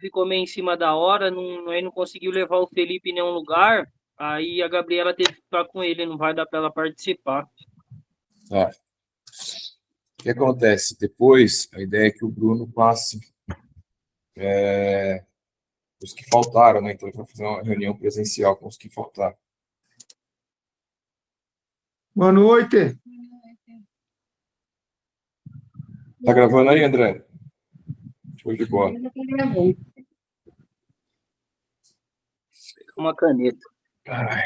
ficou meio em cima da hora, aí não conseguiu levar o Felipe em nenhum lugar. Aí a Gabriela teve que ficar com ele, não vai dar para ela participar. Tá. O que acontece? Depois, a ideia é que o Bruno passe os que faltaram, né? Então, ele vai fazer uma reunião presencial com os que faltaram. Boa noite. Tá gravando aí, André? Show de bola. Uma caneta. Ai.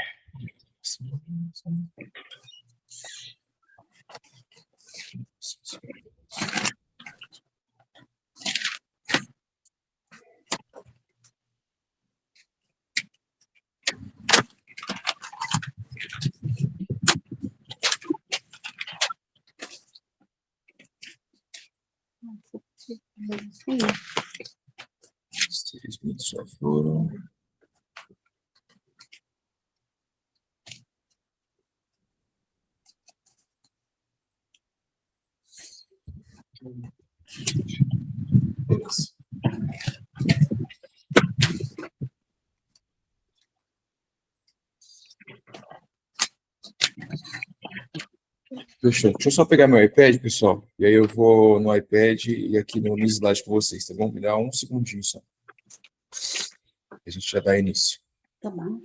Seis minutos já foram. Beleza. Fechou. Deixa eu só pegar meu iPad, pessoal. E aí eu vou no iPad e aqui no slide com vocês, tá bom? Me dá um segundinho só. A gente já dá início. Tá bom.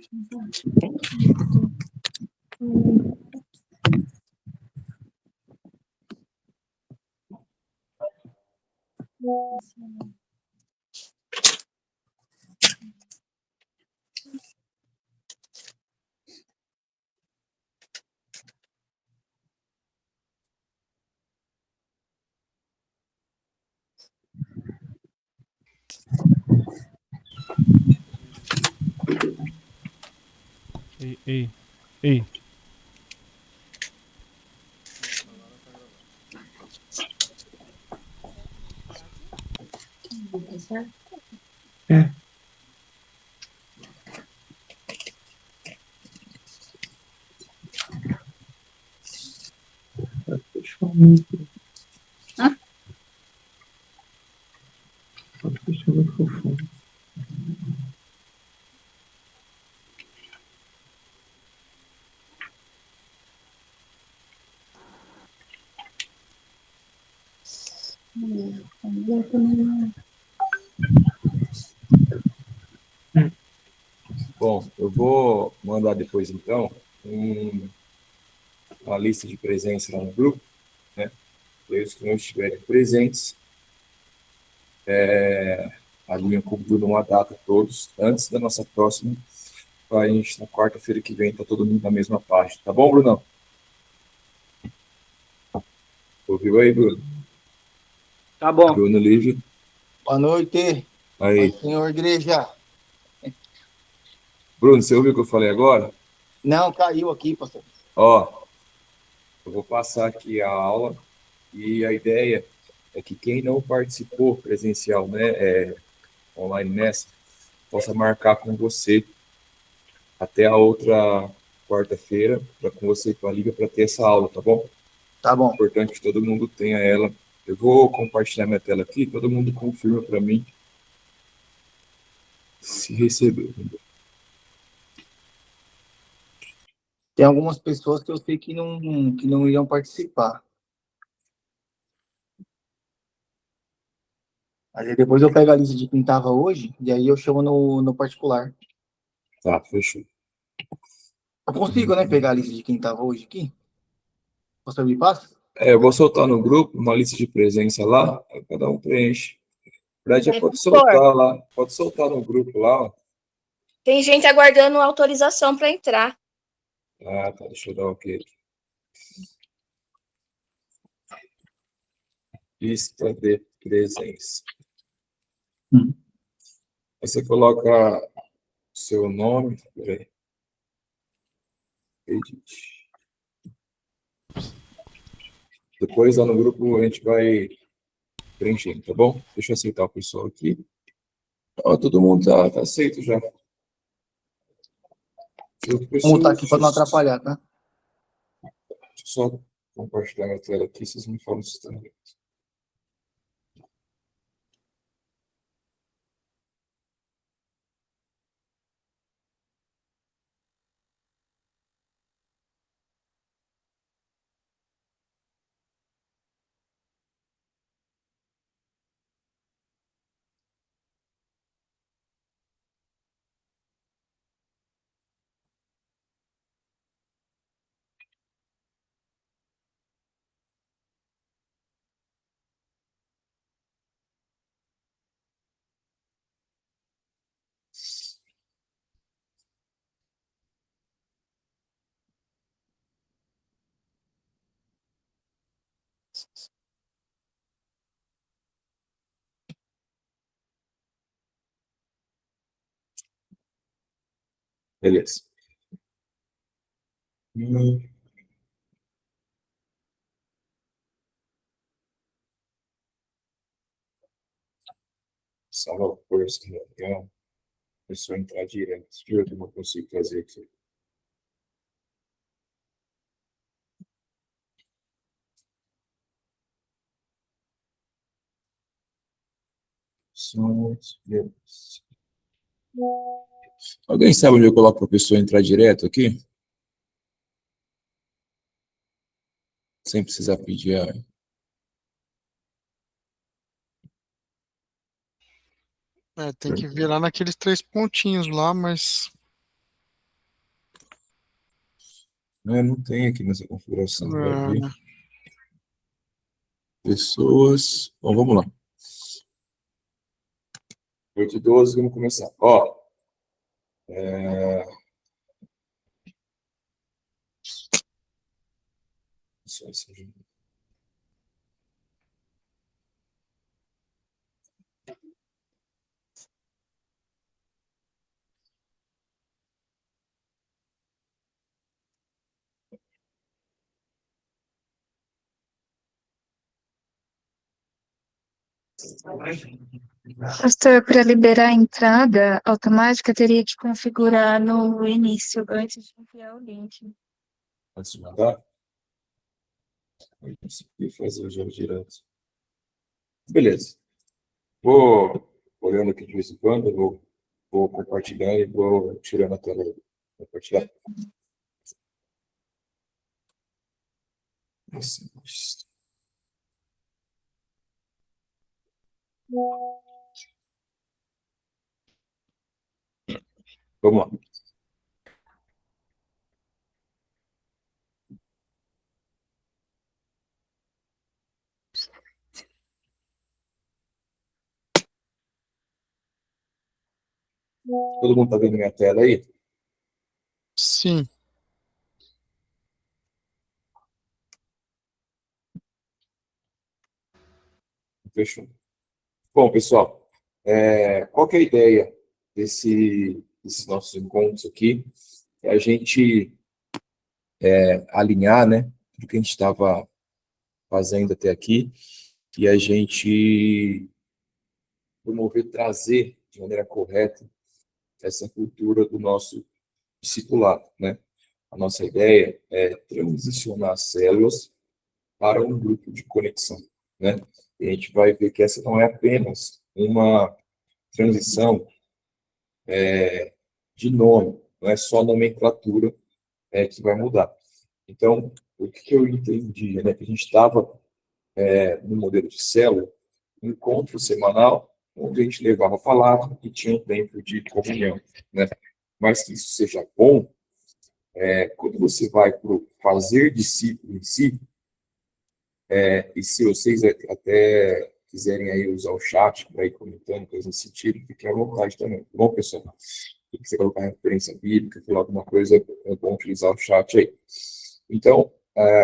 Ei. É. Fechar o micro. Pode fechar o microfone. Bom, eu vou mandar depois, então, uma lista de presença lá no grupo, né? Para os que não estiverem presentes, alinham com o Bruno uma data todos, antes da nossa próxima, para a gente, na quarta-feira que vem, tá todo mundo na mesma página. Tá bom, Brunão? Ouviu aí, Bruno? Tá bom. Bruno Lívio. Boa noite. Aí. Senhor Igreja. Bruno, você ouviu o que eu falei agora? Não, caiu aqui, pastor. Ó, eu vou passar aqui a aula e a ideia é que quem não participou presencial, né, online nessa, possa marcar com você até a outra quarta-feira, com você com a Liga, para ter essa aula, tá bom? Tá bom. É importante que todo mundo tenha ela. Eu vou compartilhar minha tela aqui, todo mundo confirma para mim se recebeu. Tem algumas pessoas que eu sei que não iriam participar. Mas aí depois eu pego a lista de quem estava hoje e aí eu chamo no particular. Tá, fechou. Eu consigo, né, pegar a lista de quem estava hoje aqui? Você me passa? Eu vou soltar no grupo uma lista de presença lá, aí cada um preenche. Na verdade, já pode soltar lá, pode soltar no grupo lá, ó. Tem gente aguardando autorização para entrar. Ah, tá, deixa eu dar um ok aqui. Lista de presença. Aí você coloca seu nome, peraí. Edit. Depois lá no grupo a gente vai preenchendo, tá bom? Deixa eu aceitar o pessoal aqui. Ó, todo mundo tá aceito já. Vamos botar aqui para não atrapalhar, tá? Deixa eu só compartilhar minha tela aqui, vocês me falam se estão. Beleza. Salva força, reunião. A pessoa entrar direto. Deixa eu ver o que eu consigo fazer aqui. Sons. Alguém sabe onde eu coloco para a pessoa entrar direto aqui? Sem precisar pedir a... Tem que virar naqueles 3 pontinhos lá, mas Não tem aqui nessa configuração. Vai ver. né? Pessoas. Bom, vamos lá. 8:12, vamos começar. Ó. Só isso aqui. Pastor, para liberar a entrada automática, teria que configurar no início, antes de enviar o link. Antes de mandar. Eu consegui fazer o jogo direto. Beleza. Vou olhando aqui de vez em quando, vou compartilhar e vou tirando a tela. Compartilhar. Vamos lá. Todo mundo está vendo minha tela aí? Sim. Fechou. Bom, pessoal, qual que é a ideia desses nossos encontros aqui? É a gente alinhar, né, tudo que a gente estava fazendo até aqui e a gente promover, trazer de maneira correta essa cultura do nosso discipulado, né? A nossa ideia é transicionar as células para um grupo de conexão, né? E a gente vai ver que essa não é apenas uma transição de nome, não é só a nomenclatura que vai mudar. Então, o que eu entendi, né, que a gente estava no modelo de célula, um encontro semanal, onde a gente levava a palavra e tinha um tempo de comunhão, né? Mas que isso seja bom, quando você vai para o fazer discípulo em si, e se vocês até quiserem aí usar o chat para ir comentando coisas nesse sentido, fiquem à vontade também, tá bom, pessoal? Se você colocar referência bíblica, falar alguma coisa, é bom utilizar o chat aí. Então,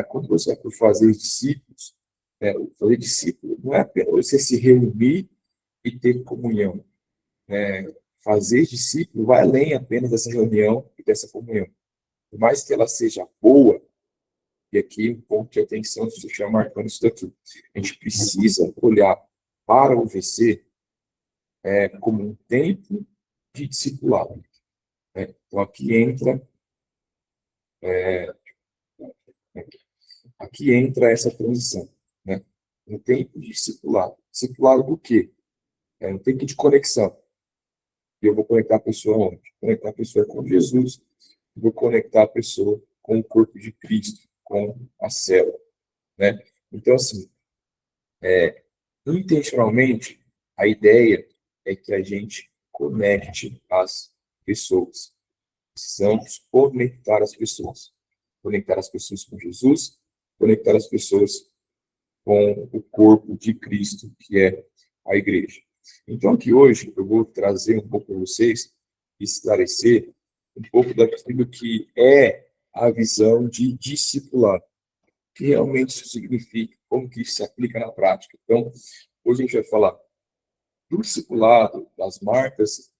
quando você vai para fazer discípulos, o fazer discípulo não é apenas você se reunir e ter comunhão. Fazer discípulo vai além apenas dessa reunião e dessa comunhão. Por mais que ela seja boa, e aqui um ponto de atenção, se você estiver marcando isso daqui, a gente precisa olhar para o VC como um tempo de discipulado. Então, aqui entra essa transição, né? Um tempo de discipulado. Discipulado do quê? Um tempo de conexão. Eu vou conectar a pessoa onde? Conectar a pessoa com Jesus. Eu vou conectar a pessoa com o corpo de Cristo, com a célula, né? Então, assim, intencionalmente, a ideia é que a gente conecte as pessoas. Precisamos conectar as pessoas. Conectar as pessoas com Jesus, conectar as pessoas com o corpo de Cristo, que é a igreja. Então, aqui hoje, eu vou trazer um pouco para vocês, esclarecer um pouco daquilo que é a visão de discipulado. O que realmente isso significa? como que isso se aplica na prática. Então, hoje a gente vai falar do discipulado, das marcas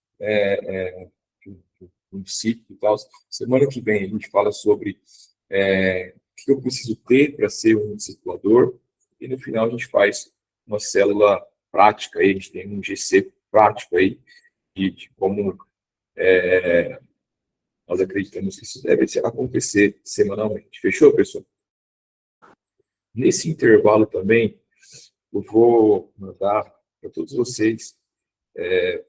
do discípulo e tal. Semana que vem a gente fala sobre o que eu preciso ter para ser um discipulador, e no final a gente faz uma célula prática, aí, a gente tem um GC prático aí, de como nós acreditamos que isso deve acontecer semanalmente. Fechou, pessoal? Nesse intervalo também, eu vou mandar para todos vocês,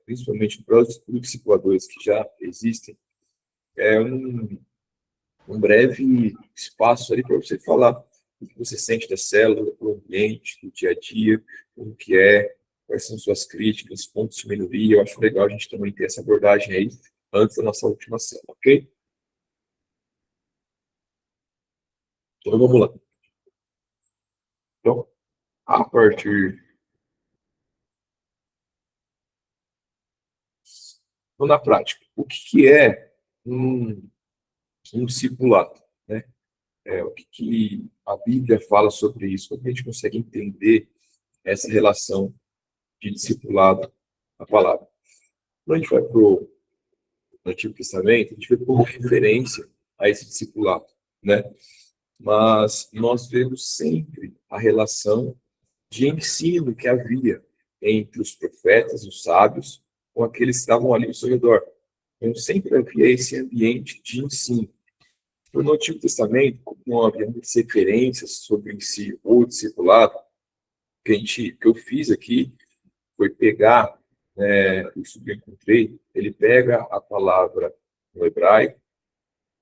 principalmente para os discipuladores que já existem, um breve espaço ali para você falar o que você sente da célula, do ambiente, do dia a dia, como que quais são suas críticas, pontos de melhoria. Eu acho legal a gente também ter essa abordagem aí antes da nossa última célula, ok? Então vamos lá. Então, a partir... Então, na prática, o que é um discipulado, né? O que a Bíblia fala sobre isso? Como a gente consegue entender essa relação de discipulado à palavra? Quando a gente vai para o Antigo Testamento, a gente vê como referência a esse discipulado, né? Mas nós vemos sempre a relação de ensino que havia entre os profetas, os sábios, com aqueles que estavam ali ao seu redor. Então, sempre havia esse ambiente de ensino. No Antigo Testamento, como não havia muitas referências sobre em si o discipulado, o que eu fiz aqui foi pegar, isso que eu encontrei, ele pega a palavra no hebraico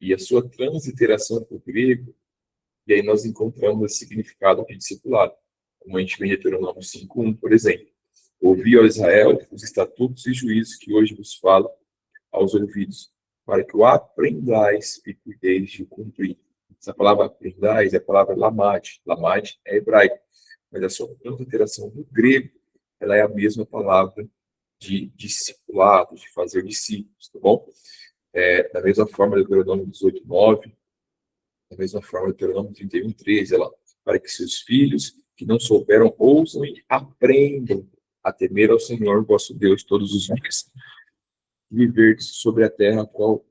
e a sua transliteração para o grego, e aí nós encontramos esse significado de discipulado, como a gente vê em Deuteronômio 5:1, por exemplo. Ouvi, ó Israel, os estatutos e juízos que hoje vos falo aos ouvidos, para que o aprendais e cuideis de cumprir. Essa palavra aprendais é a palavra lamad. Lamad é hebraico, mas a sua transliteração no grego, ela é a mesma palavra de discipulado, de fazer discípulos, tá bom? Da mesma forma, Deuteronômio 18:9, da mesma forma, Deuteronômio 31:13, para que seus filhos que não souberam ousam e aprendam a temer ao Senhor, vosso Deus, todos os dias, viver sobre a terra a qual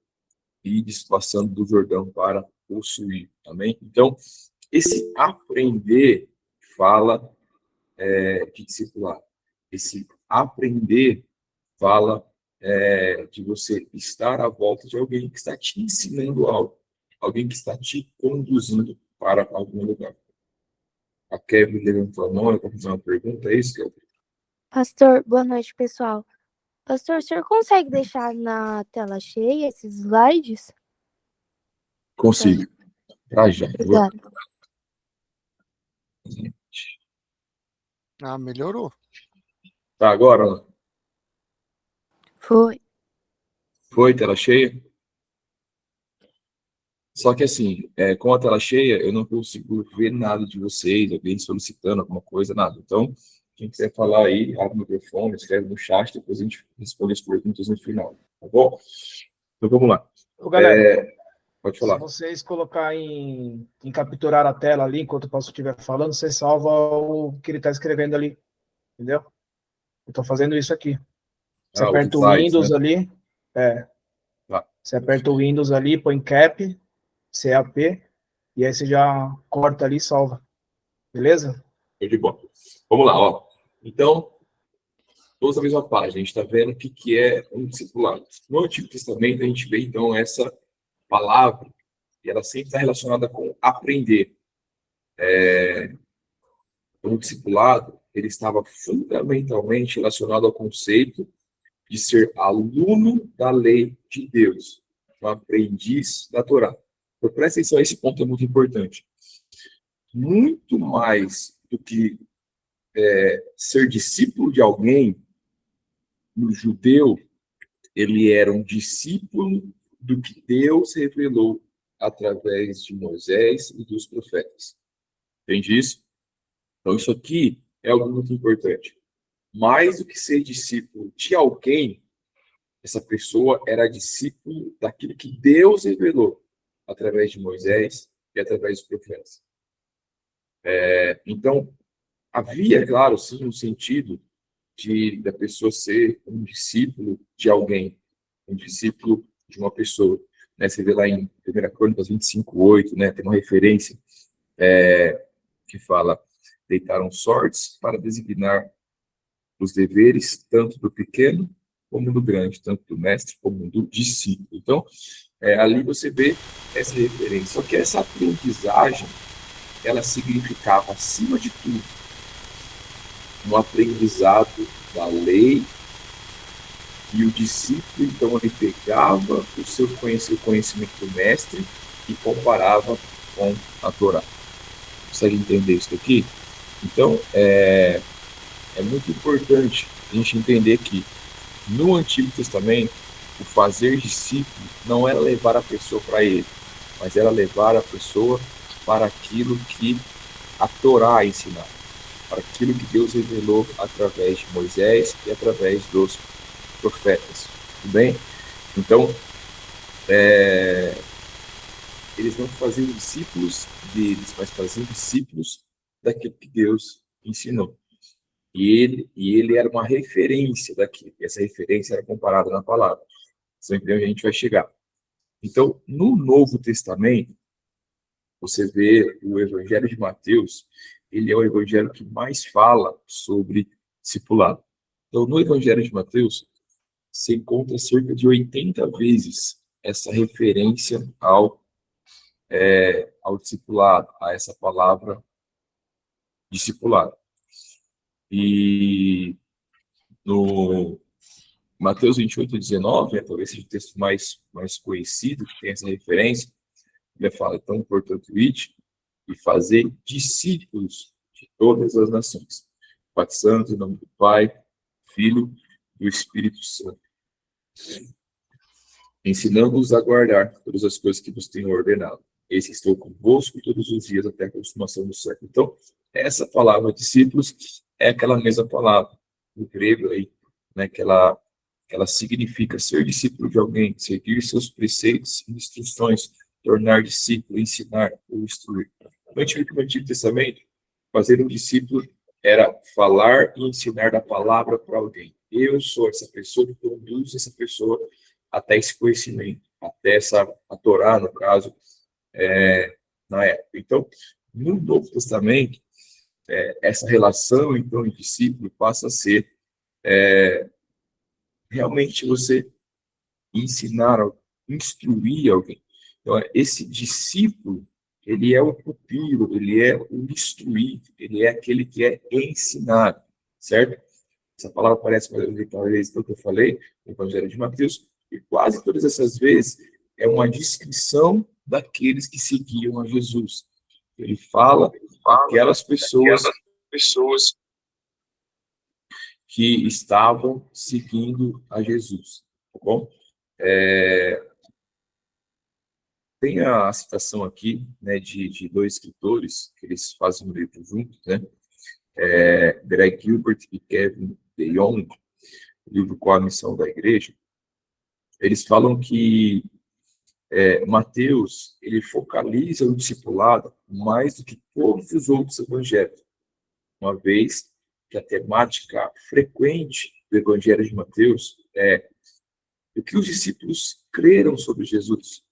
ides passando do Jordão para possuir. Amém? Então, esse aprender fala de discipular. Esse aprender fala de você estar à volta de alguém que está te ensinando algo, alguém que está te conduzindo para algum lugar. A Kevin levantou a mão para fazer uma pergunta, é isso, Kevin? Pastor, boa noite, pessoal. Pastor, o senhor consegue deixar na tela cheia esses slides? Consigo. Pra já. Obrigada. Ah, melhorou. Tá, agora? Foi. Foi, tela cheia? Só que assim, com a tela cheia, eu não consigo ver nada de vocês, alguém solicitando alguma coisa, nada. Então, quem quiser falar aí, abre o microfone, escreve no chat, depois a gente responde as perguntas no final, tá bom? Então, vamos lá. Ô, galera, Pode falar. se vocês colocar em capturar a tela ali, enquanto o pastor estiver falando, você salva o que ele está escrevendo ali, entendeu? Eu estou fazendo isso aqui. Você aperta o slides, Windows, né? ali, Tá. Você aperta o Windows ali, põe cap, CAP, e aí você já corta ali e salva. Beleza? De boa. Vamos lá, ó. Então, todos na mesma página, a gente está vendo o que é um discipulado. No Antigo Testamento, a gente vê, então, essa palavra, e ela sempre está relacionada com aprender. O discipulado, ele estava fundamentalmente relacionado ao conceito de ser aluno da lei de Deus, um aprendiz da Torá. Então, presta atenção, esse ponto é muito importante. Muito mais do que ser discípulo de alguém, no judeu, ele era um discípulo do que Deus revelou através de Moisés e dos profetas. Entende isso? Então, isso aqui é algo muito importante. Mais do que ser discípulo de alguém, essa pessoa era discípulo daquilo que Deus revelou através de Moisés e através dos profetas. Então, havia, claro, sim, um sentido da pessoa ser um discípulo de alguém, um discípulo de uma pessoa. Né? Você vê lá em 1 Crônicas 25:8, né? Tem uma referência que fala: deitaram sortes para designar os deveres tanto do pequeno como do grande, tanto do mestre como do discípulo. Então, ali você vê essa referência. Só que essa aprendizagem, ela significava, acima de tudo, um aprendizado da lei, e o discípulo, então, ele pegava o seu conhecimento do mestre e comparava com a Torá. Consegue entender isso aqui? Então, é muito importante a gente entender que no Antigo Testamento, o fazer discípulo não era levar a pessoa para ele, mas era levar a pessoa para aquilo que a Torá ensinava, para aquilo que Deus revelou através de Moisés e através dos profetas. Tudo bem? Então, eles não faziam discípulos deles, mas faziam discípulos daquilo que Deus ensinou. E ele era uma referência daquilo. E essa referência era comparada na palavra. Você entendeu onde a gente vai chegar? Então, no Novo Testamento, você vê o Evangelho de Mateus, ele é o evangelho que mais fala sobre discipulado. Então, no Evangelho de Mateus, você encontra cerca de 80 vezes essa referência ao discipulado, a essa palavra discipulado. E no Mateus 28:19, talvez seja o texto mais conhecido, que tem essa referência, ele fala: então, portanto, ide e fazer discípulos de todas as nações, batizando em nome do Pai, do Filho e do Espírito Santo, ensinando-os a guardar todas as coisas que vos tenho ordenado. Esse estou convosco todos os dias até a consumação do século. Então, essa palavra discípulos é aquela mesma palavra no grego aí, né, que ela significa ser discípulo de alguém, seguir seus preceitos e instruções, tornar discípulo, ensinar ou instruir. No Antigo Testamento, fazer um discípulo era falar e ensinar da palavra para alguém. Eu sou essa pessoa que conduz essa pessoa até esse conhecimento, até a Torá, no caso, na época. Então, no Novo Testamento, essa relação, então, de discípulo passa a ser realmente você ensinar, instruir alguém. Então, esse discípulo, ele é o pupilo, ele é o instruído, ele é aquele que é ensinado, certo? Essa palavra aparece mais vezes que eu falei no Evangelho de Mateus, e quase todas essas vezes é uma descrição daqueles que seguiam a Jesus. Ele fala aquelas pessoas que estavam seguindo a Jesus, tá bom? Tem a citação aqui, né, de dois escritores, que eles fazem um livro juntos, né? Greg Gilbert e Kevin DeYoung, o livro Qual a Missão da Igreja. Eles falam que Mateus, ele focaliza o discipulado mais do que todos os outros evangelhos, uma vez que a temática frequente do Evangelho de Mateus é o que os discípulos creram sobre Jesus.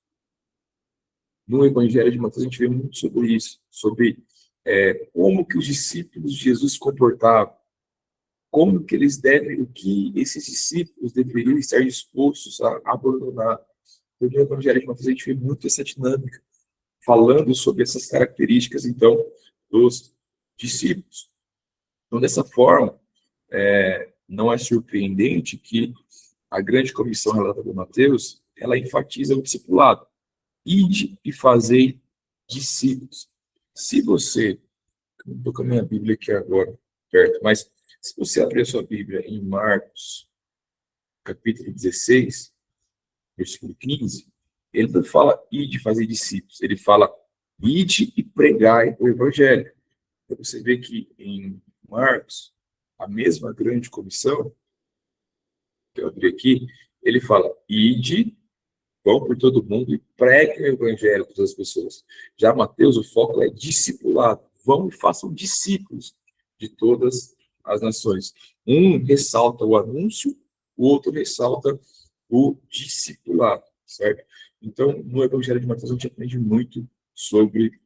No Evangelho de Mateus a gente vê muito sobre isso, sobre como que os discípulos de Jesus se comportavam, como que eles o que esses discípulos deveriam estar dispostos a abandonar. No Evangelho de Mateus a gente vê muito essa dinâmica, falando sobre essas características, então, dos discípulos. Então, dessa forma, não é surpreendente que a grande comissão relatada por Mateus, ela enfatiza o discipulado. Ide e fazei discípulos. Se você, não estou com a minha Bíblia aqui agora, perto, mas se você abrir a sua Bíblia em Marcos, capítulo 16, versículo 15, ele não fala ide fazer discípulos, ele fala ide e pregai o evangelho. Então você vê que em Marcos, a mesma grande comissão, que eu abri aqui, ele fala ide, vão por todo mundo e preguem o evangelho para as pessoas. Já Mateus, o foco é discipulado. vão e façam discípulos de todas as nações. Um ressalta o anúncio, o outro ressalta o discipulado, certo? Então, no Evangelho de Mateus, a gente aprende muito sobre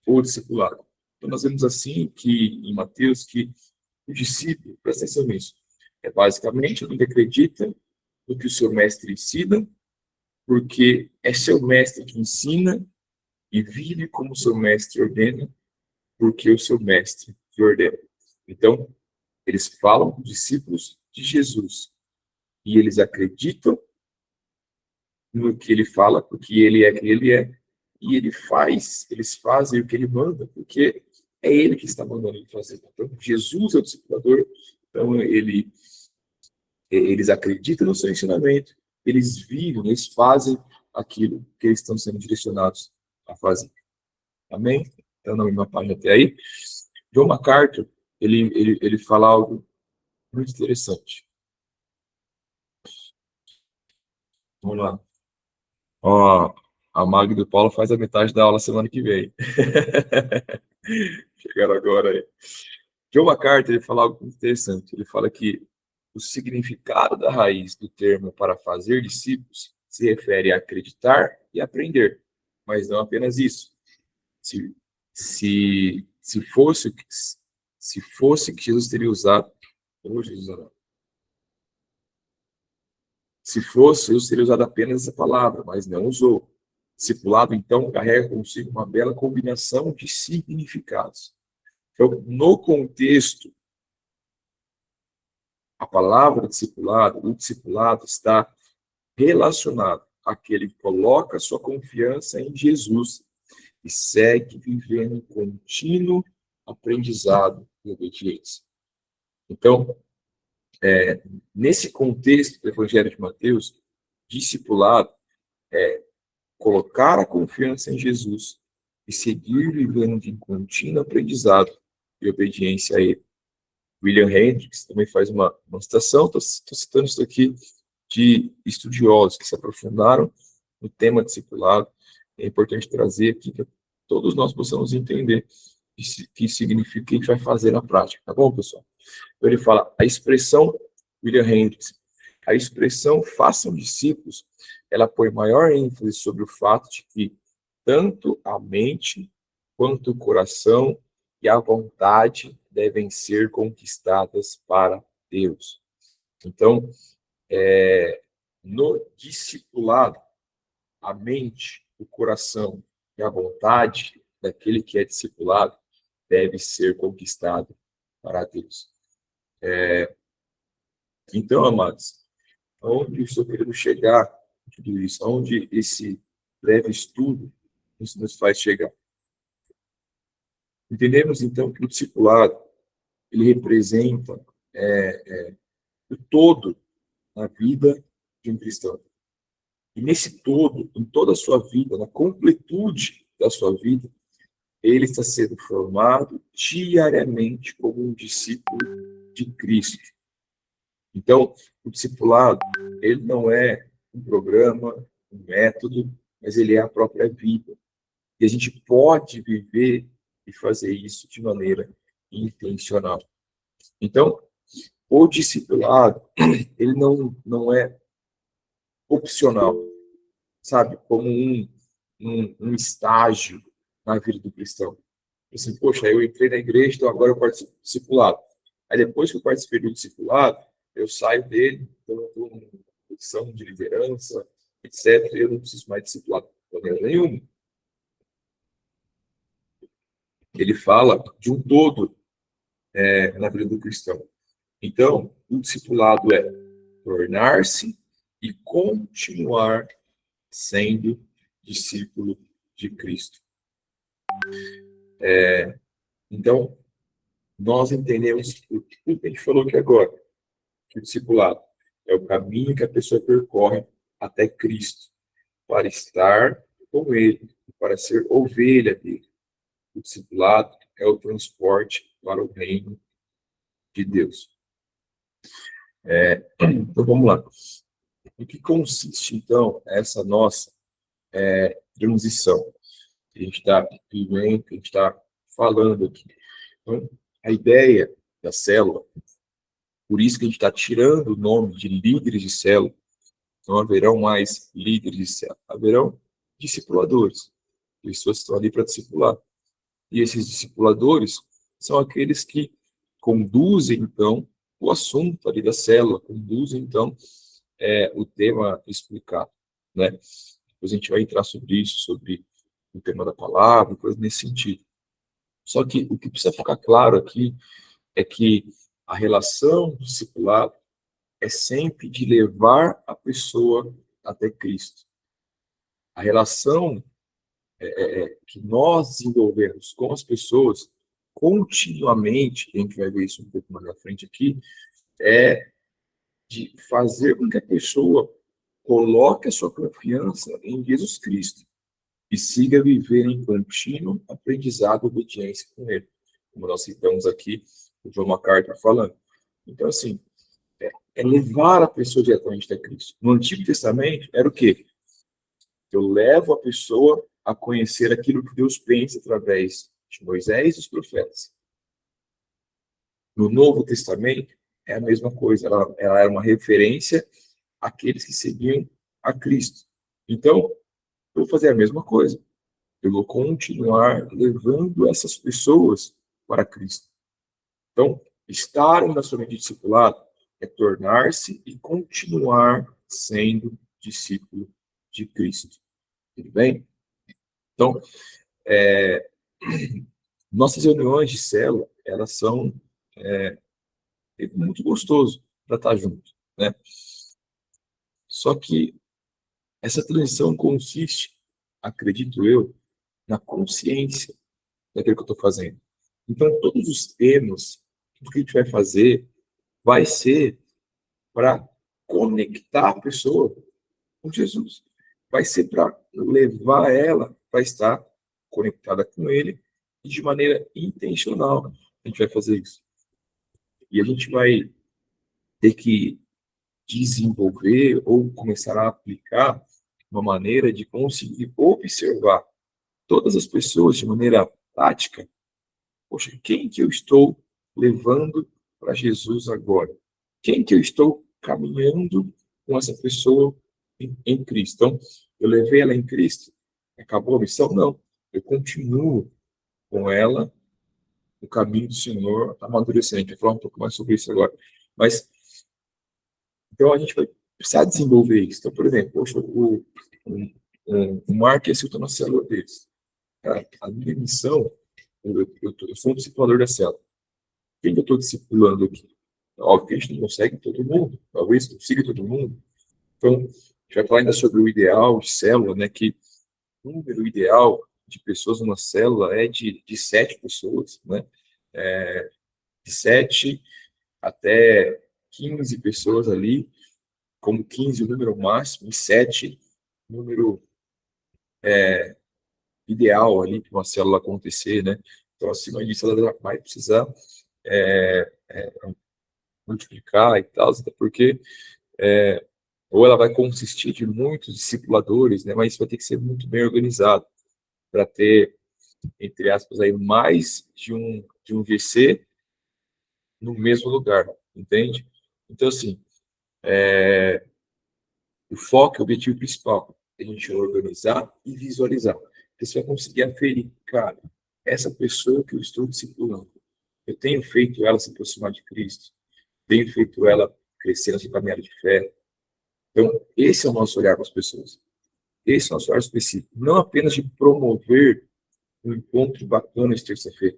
o discipulado. Então, nós vemos assim que, em Mateus, que o discípulo, presta atenção nisso, é basicamente alguém que acredita no que o seu mestre ensina, porque é seu mestre que ensina e vive como o seu mestre ordena, porque o seu mestre que ordena. Então, eles falam discípulos de Jesus e eles acreditam no que ele fala, porque ele é quem ele é, e eles fazem o que ele manda, porque é ele que está mandando ele fazer. Então, Jesus é o discipulador, então eles acreditam no seu ensinamento, eles vivem, eles fazem aquilo que eles estão sendo direcionados a fazer. Amém? Então, na mesma página até aí. John MacArthur, ele fala algo muito interessante. Vamos lá. Ó, a Magda e o Paulo faz a metade da aula semana que vem. Chegaram agora aí. John MacArthur, ele fala algo muito interessante. Ele fala que o significado da raiz do termo para fazer discípulos se refere a acreditar e aprender, mas não apenas isso. Se fosse que Jesus teria usado, se fosse, Jesus teria usado apenas essa palavra, mas não usou. Discipulado, então, carrega consigo uma bela combinação de significados. Então, no contexto, a palavra discipulado, o discipulado está relacionado àquele que coloca sua confiança em Jesus e segue vivendo contínuo aprendizado e obediência. Então, nesse contexto do Evangelho de Mateus, discipulado é colocar a confiança em Jesus e seguir vivendo em contínuo aprendizado e obediência a Ele. William Hendricks também faz uma citação, estou citando isso aqui, de estudiosos que se aprofundaram no tema discipulado. É importante trazer aqui que todos nós possamos entender o que significa, o que a gente vai fazer na prática, tá bom, pessoal? Então ele fala, a expressão, William Hendricks, a expressão façam discípulos, ela põe maior ênfase sobre o fato de que tanto a mente quanto o coração e a vontade devem ser conquistadas para Deus. Então, no discipulado, a mente, o coração e a vontade daquele que é discipulado deve ser conquistado para Deus. Então, amados, onde eu estou querendo chegar com tudo isso? Onde esse breve estudo nos faz chegar? Entendemos, então, que o discipulado, ele representa o todo na vida de um cristão. E nesse todo, em toda a sua vida, na completude da sua vida, ele está sendo formado diariamente como um discípulo de Cristo. Então, o discipulado, ele não é um programa, um método, mas ele é a própria vida. E a gente pode viver e fazer isso de maneira intencional. Então, o discipulado, ele não é opcional, sabe? Como um estágio na vida do cristão. Assim, poxa, eu entrei na igreja, então agora eu participo do discipulado. Aí depois que eu participei do discipulado, eu saio dele, então eu estou em posição de liderança, etc. Eu não preciso mais discipulado de maneira nenhuma. Ele fala de um todo na vida do cristão. Então, o discipulado é tornar-se e continuar sendo discípulo de Cristo. Então, nós entendemos tudo que a gente falou aqui agora, que o discipulado é o caminho que a pessoa percorre até Cristo, para estar com Ele, para ser ovelha dele. O discipulado é o transporte para o reino de Deus. Então, vamos lá. O que consiste, então, essa nossa transição? que a gente está vivendo, que a gente está falando aqui. Então, a ideia da célula, por isso que a gente está tirando o nome de líderes de célula, não haverão mais líderes de célula, haverão discipuladores, pessoas que estão ali para discipular. E esses discipuladores são aqueles que conduzem, então, o assunto ali da célula, conduzem, então, o tema explicado, né? Depois a gente vai entrar sobre isso, sobre o tema da palavra, coisas nesse sentido. Só que o que precisa ficar claro aqui é que a relação do discipulado é sempre de levar a pessoa até Cristo. A relação que nós desenvolvemos com as pessoas continuamente, a gente vai ver isso um pouco mais na frente aqui, é de fazer com que a pessoa coloque a sua confiança em Jesus Cristo e siga viver em contínuo aprendizado e obediência com Ele, como nós citamos aqui o John MacArthur falando. Então, assim, é levar a pessoa diretamente até Cristo. No Antigo Testamento, era o quê? Eu levo a pessoa a conhecer aquilo que Deus pensa através de Moisés e dos profetas. No Novo Testamento, é a mesma coisa. Ela era uma referência àqueles que seguiam a Cristo. Então, eu vou fazer a mesma coisa. Eu vou continuar levando essas pessoas para Cristo. Então, estar na sua vida discipulado é tornar-se e continuar sendo discípulo de Cristo. Tudo bem? Então, nossas reuniões de célula, elas são muito gostoso para estar junto, né? Só que essa transição consiste, acredito eu, na consciência daquilo que eu estou fazendo. Então, todos os temas, tudo que a gente vai fazer, vai ser para conectar a pessoa com Jesus. Vai ser para levar ela para estar conectada com Ele e de maneira intencional a gente vai fazer isso. E a gente vai ter que desenvolver ou começar a aplicar uma maneira de conseguir observar todas as pessoas de maneira prática. Poxa, quem que eu estou levando para Jesus agora? Quem que eu estou caminhando com essa pessoa em Cristo? Então, eu levei ela em Cristo, acabou a missão? Não. Eu continuo com ela no caminho do Senhor, amadurecendo. A gente vai falar um pouco mais sobre isso agora. Mas, então, a gente vai precisar desenvolver isso. Então, por exemplo, poxa, o Mark e a Silton na célula deles. Cara, a minha missão, eu sou um discipulador da célula. Quem que eu estou discipulando aqui? Óbvio que a gente não consegue todo mundo, talvez consiga todo mundo. Então, a gente vai falar ainda sobre o ideal de célula, né? Que o número ideal de pessoas numa célula é de 7 pessoas, né? De 7 até 15 pessoas ali, como 15 o número máximo, e 7 o número ideal ali para uma célula acontecer, né? Então, acima disso, ela vai precisar multiplicar e tal, até porque ou ela vai consistir de muitos discipuladores, né? Mas isso vai ter que ser muito bem organizado para ter, entre aspas, aí, mais de um GC no mesmo lugar, entende? Então, assim, o foco, o objetivo principal, é a gente organizar e visualizar. Porque você vai conseguir aferir, cara, essa pessoa que eu estou discipulando, eu tenho feito ela se aproximar de Cristo, tenho feito ela crescer na sua caminhada de fé. Então, esse é o nosso olhar para as pessoas. Esse é o nosso olhar específico. Não apenas de promover um encontro bacana de terça-feira.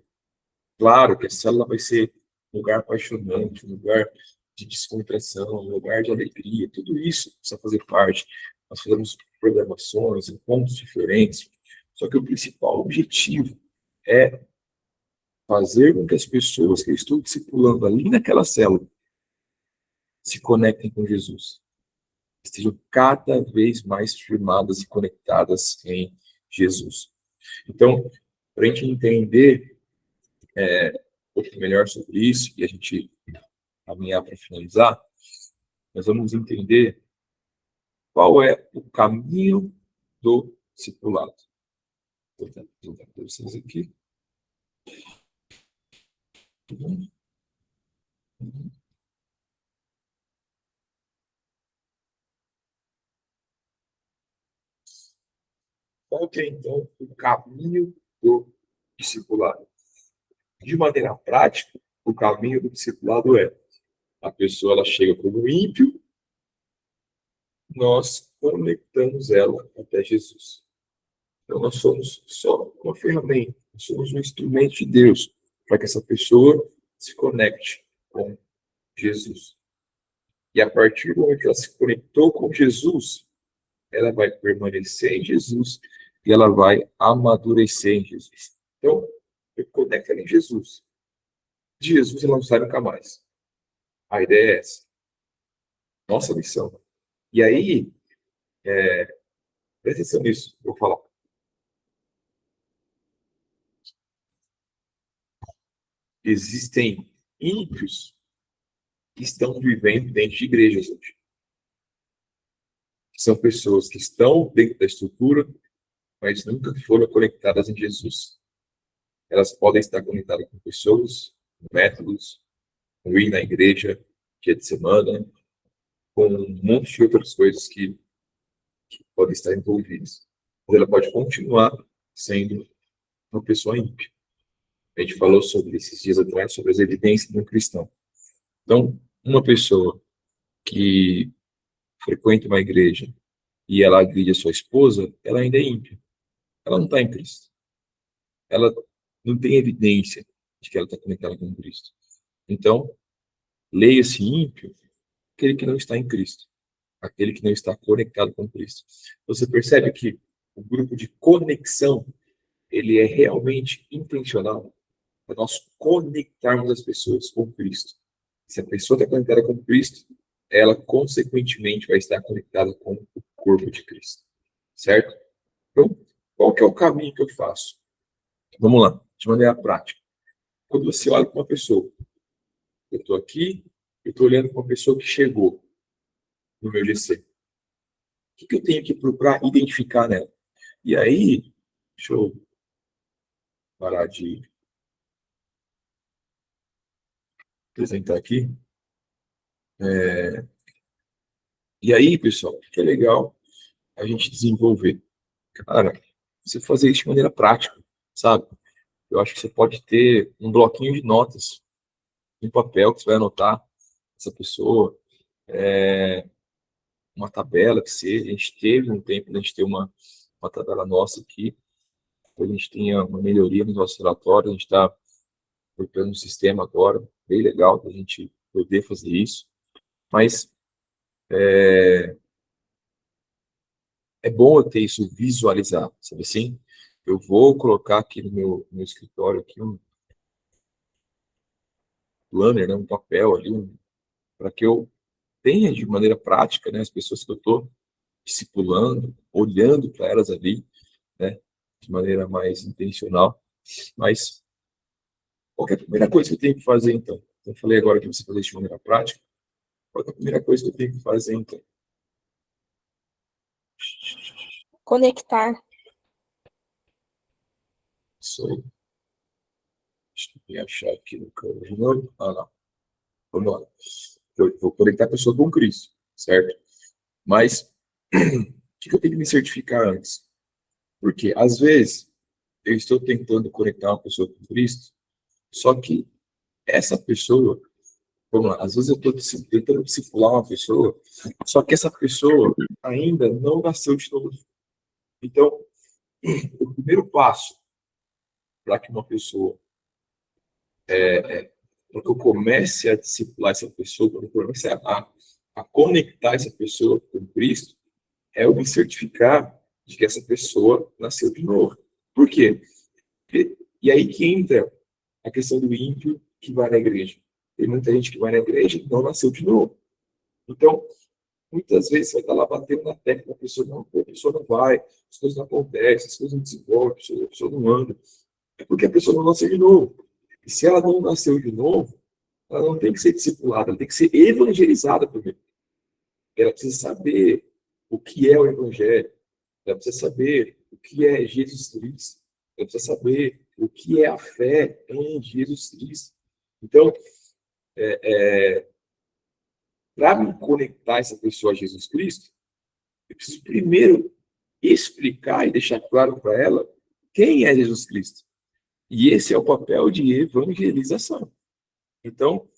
Claro que a célula vai ser um lugar apaixonante, um lugar de descontração, um lugar de alegria. Tudo isso precisa fazer parte. Nós fazemos programações, encontros diferentes. Só que o principal objetivo é fazer com que as pessoas que eu estou discipulando ali naquela célula se conectem com Jesus. Estejam cada vez mais firmadas e conectadas em Jesus. Então, para a gente entender um pouco melhor sobre isso e a gente caminhar para finalizar, nós vamos entender qual é o caminho do discipulado. Vou tentar para vocês aqui. Qual que é, então, o caminho do discipulado? De maneira prática, o caminho do discipulado é: a pessoa ela chega como ímpio, nós conectamos ela até Jesus. Então, nós somos só uma ferramenta, nós somos um instrumento de Deus para que essa pessoa se conecte com Jesus. E a partir do momento que ela se conectou com Jesus, ela vai permanecer em Jesus e ela vai amadurecer em Jesus. Então, eu conecto ela em Jesus. De Jesus ela não sai nunca mais. A ideia é essa. Nossa missão. E aí, presta atenção nisso, vou falar. Existem ímpios que estão vivendo dentro de igrejas hoje. São pessoas que estão dentro da estrutura, mas nunca foram conectadas em Jesus. Elas podem estar conectadas com pessoas, com métodos, com ir na igreja, dia de semana, com um monte de outras coisas que podem estar envolvidas. Mas ela pode continuar sendo uma pessoa ímpia. A gente falou sobre esses dias atrás, sobre as evidências de um cristão. Então, uma pessoa que frequenta uma igreja e ela agride a sua esposa, ela ainda é ímpia. Ela não está em Cristo. Ela não tem evidência de que ela está conectada com Cristo. Então, leia-se ímpio aquele que não está em Cristo. Aquele que não está conectado com Cristo. Você percebe que o grupo de conexão, ele é realmente intencional para nós conectarmos as pessoas com Cristo. Se a pessoa está conectada com Cristo, ela, consequentemente, vai estar conectada com o corpo de Cristo. Certo? Então, qual que é o caminho que eu faço? Vamos lá, de maneira prática. Quando você olha para uma pessoa, eu estou aqui, eu estou olhando para uma pessoa que chegou no meu GC. O que eu tenho que procurar identificar nela? E aí, deixa eu parar de apresentar aqui. E aí, pessoal, o que é legal a gente desenvolver? Cara, você fazer isso de maneira prática, sabe? Eu acho que você pode ter um bloquinho de notas, um papel que você vai anotar essa pessoa, uma tabela que seja. A gente teve um tempo de a gente ter uma tabela nossa aqui, a gente tinha uma melhoria nos nossos relatórios, a gente está colocando um sistema agora, bem legal para a gente poder fazer isso, mas é bom eu ter isso visualizado, sabe assim? Eu vou colocar aqui no meu escritório aqui um planner, né, um papel ali, para que eu tenha de maneira prática, né, as pessoas que eu estou discipulando, olhando para elas ali, né, de maneira mais intencional. Mas qual que é a primeira coisa que eu tenho que fazer, então? Eu falei agora que você fazer isso de maneira prática. Qual que é a primeira coisa que eu tenho que fazer, então? Conectar. Isso aí. Deixa eu achar aqui no canal de novo. Ah, lá. Vamos lá. Eu vou conectar a pessoa com Cristo, certo? Mas o que eu tenho que me certificar antes? Porque, às vezes, eu estou tentando conectar uma pessoa com Cristo, só que essa pessoa, vamos lá, às vezes eu estou tentando discipular uma pessoa, só que essa pessoa ainda não nasceu de novo. Então, o primeiro passo para que uma pessoa, para que eu comece a discipular essa pessoa, para que eu comece a conectar essa pessoa com Cristo, é eu me certificar de que essa pessoa nasceu de novo. Por quê? E aí que entra a questão do ímpio que vai na igreja. Tem muita gente que vai na igreja e não nasceu de novo. Então, muitas vezes você vai estar lá batendo na tecla, a pessoa não vai, as coisas não acontecem, as coisas não desenvolvem, a pessoa não anda. É porque a pessoa não nasceu de novo. E se ela não nasceu de novo, ela não tem que ser discipulada, ela tem que ser evangelizada primeiro. Ela precisa saber o que é o evangelho, ela precisa saber o que é Jesus Cristo, ela precisa saber o que é a fé em Jesus Cristo. Então, para me conectar essa pessoa a Jesus Cristo, eu preciso primeiro explicar e deixar claro para ela quem é Jesus Cristo. E esse é o papel de evangelização. Então,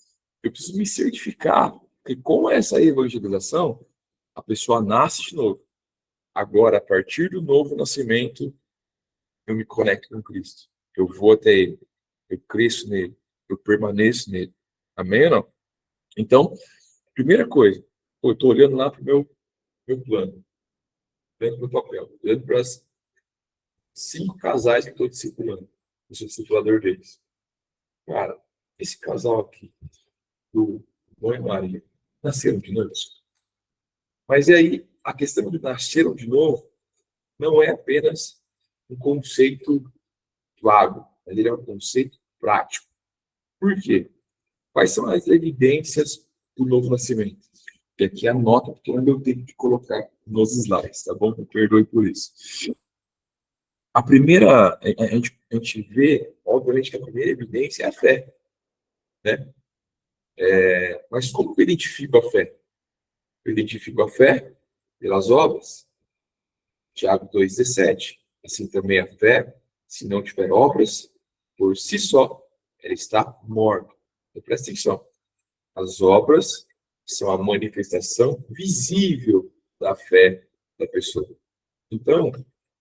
eu preciso me certificar que com essa evangelização, a pessoa nasce de novo. Agora, a partir do novo nascimento, eu me conecto com Cristo. Eu vou até Ele. Eu cresço nele. Eu permaneço nele. Amém ou não? Então, primeira coisa, eu estou olhando lá para o meu plano, dentro do meu papel, olhando para as 5 casais que eu estou discipulando. Eu sou discipulador deles. Cara, esse casal aqui, do Bom e Maria, nasceram de novo. Mas e aí, a questão de nasceram de novo não é apenas um conceito vago, mas ele é um conceito prático. Por quê? Quais são as evidências do novo nascimento? E aqui anota, porque não deu tempo de colocar nos slides, tá bom? Me perdoe por isso. A primeira, a gente vê, obviamente, que a primeira evidência é a fé, né? Mas como que eu identifico a fé? Eu identifico a fé pelas obras. Tiago 2,17. Assim também a fé, se não tiver obras, por si só, ela está morta. Então, presta atenção. As obras são a manifestação visível da fé da pessoa. Então,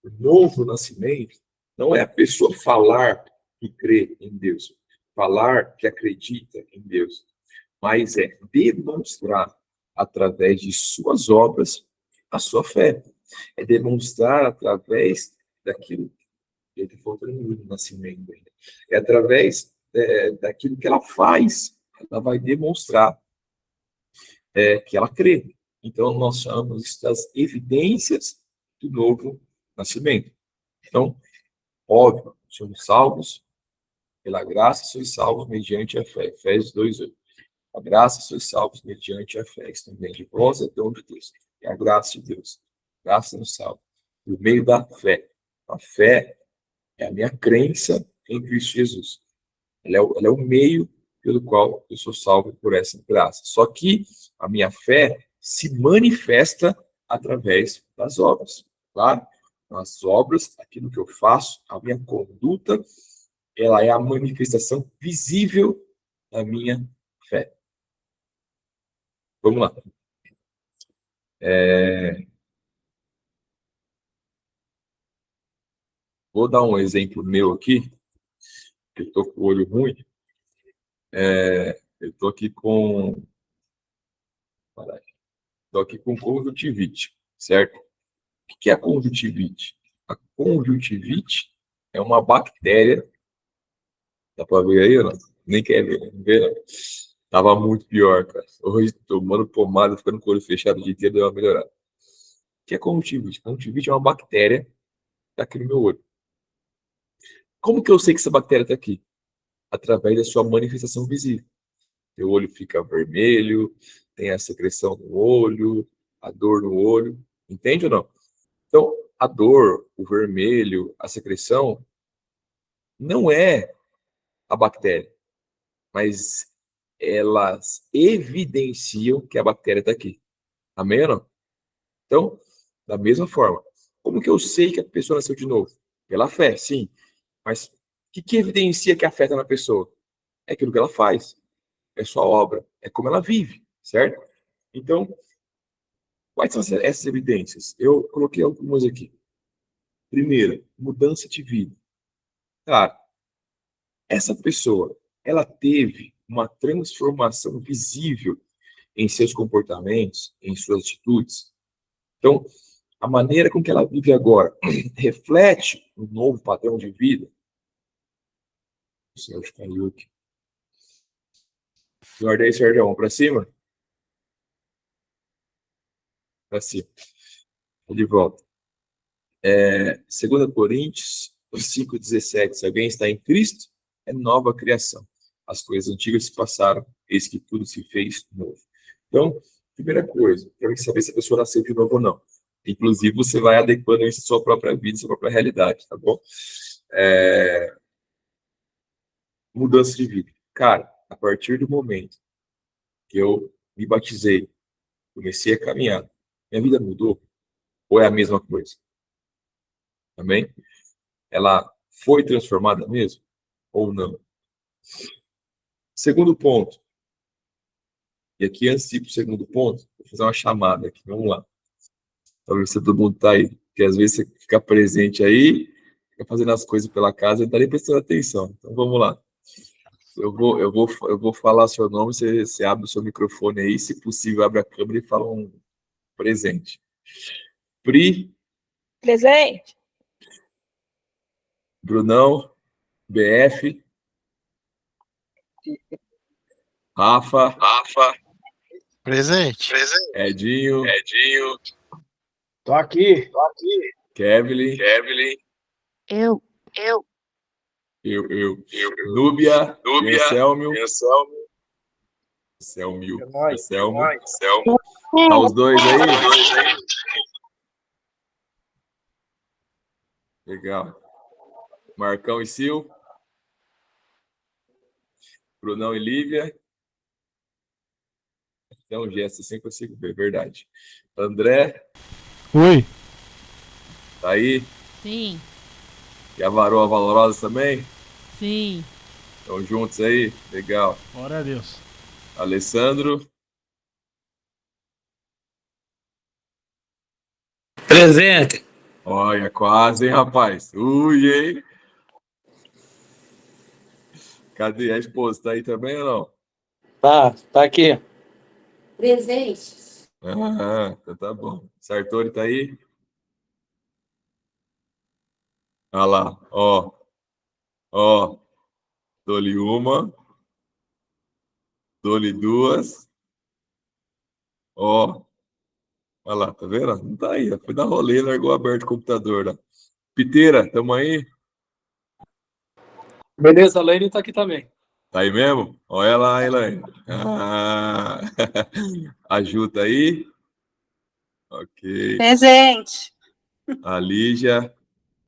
o novo nascimento não é a pessoa falar que crê em Deus, falar que acredita em Deus, mas é demonstrar através de suas obras a sua fé. É demonstrar através daquilo que ele falou no nascimento. É através daquilo que ela faz, ela vai demonstrar que ela crê. Então, nós chamamos isso das evidências do novo nascimento. Então, óbvio, somos salvos pela graça, sois salvos mediante a fé. Efésios 2:8. A graça, sois salvos mediante a fé. Isso também de vós é dom de Deus. É a graça de Deus. A graça nos salva. Por meio da fé. A fé é a minha crença em Cristo Jesus. Ela é o meio pelo qual eu sou salvo por essa graça. Só que a minha fé se manifesta através das obras. Claro? As obras, aquilo que eu faço, a minha conduta, ela é a manifestação visível da minha fé. Vamos lá. Vou dar um exemplo meu aqui. Eu estou com o olho ruim. Eu estou aqui com conjuntivite, certo? O que é a conjuntivite? A conjuntivite é uma bactéria. Dá para ver aí ou não? Nem quer ver, não vê, não. Tava muito pior, cara. Hoje, tomando pomada, ficando com o olho fechado o dia inteiro, deu uma melhorada. O que é conjuntivite? Conjuntivite é uma bactéria que está aqui no meu olho. Como que eu sei que essa bactéria está aqui? Através da sua manifestação visível. Teu olho fica vermelho, tem a secreção no olho, a dor no olho. Entende ou não? Então, a dor, o vermelho, a secreção, não é a bactéria, mas elas evidenciam que a bactéria está aqui. Amém ou não? Então, da mesma forma, como que eu sei que a pessoa nasceu de novo? Pela fé, sim. Mas o que evidencia que a fé está na pessoa? É aquilo que ela faz. É sua obra. É como ela vive, certo? Então, quais são essas evidências? Eu coloquei algumas aqui. Primeira, mudança de vida. Cara, essa pessoa, ela teve uma transformação visível em seus comportamentos, em suas atitudes. Então, a maneira com que ela vive agora reflete um novo padrão de vida. O Sérgio caiu aqui. Guarda aí, Sérgio. Vamos para cima? Para cima. De volta. 2 Coríntios 5,17. Se alguém está em Cristo, é nova criação. As coisas antigas se passaram, eis que tudo se fez novo. Então, primeira coisa, para saber se a pessoa nasceu de novo ou não. Inclusive, você vai adequando isso à sua própria vida, à sua própria realidade, tá bom? Mudança de vida. Cara, a partir do momento que eu me batizei, comecei a caminhar, minha vida mudou? Ou é a mesma coisa? Amém? Ela foi transformada mesmo? Ou não? Segundo ponto. E aqui, antes de ir para o segundo ponto, vou fazer uma chamada aqui. Vamos lá. Talvez se todo mundo tá aí. Porque às vezes você fica presente aí, fica fazendo as coisas pela casa e não tá nem prestando atenção. Então vamos lá. Eu vou falar seu nome, você abre o seu microfone aí, se possível, abre a câmera e fala um presente. Pri, Presente. Brunão, BF, Rafa, Presente. Edinho, Tô aqui. Kevin, Eu. eu. Núbia, Anselmio, É nóis. Anselmo. Tá os dois aí? Legal. Marcão e Sil. Brunão e Lívia. É um gesto assim que eu consigo ver, verdade. André, Oi. tá aí? Sim, E a Varoa Valorosa também? sim. Estão juntos aí? Legal. Glória a Deus. Alessandro, Presente. olha, quase, hein, rapaz? Ui, hein? Cadê a esposa? Tá aí também ou não? Tá aqui. Presente. Ah, então tá bom. Sartori tá aí? Olha lá, ó. Dou-lhe uma, dou-lhe duas. Ó, olha lá, tá vendo? Não tá aí, ó. Foi dar rolê, largou aberto o computador, ó. Piteira, tamo aí? Beleza, a Lene tá aqui também. Tá aí mesmo? Olha lá, Elaine. Ah, a Ju tá aí? Ok. Presente. A Lígia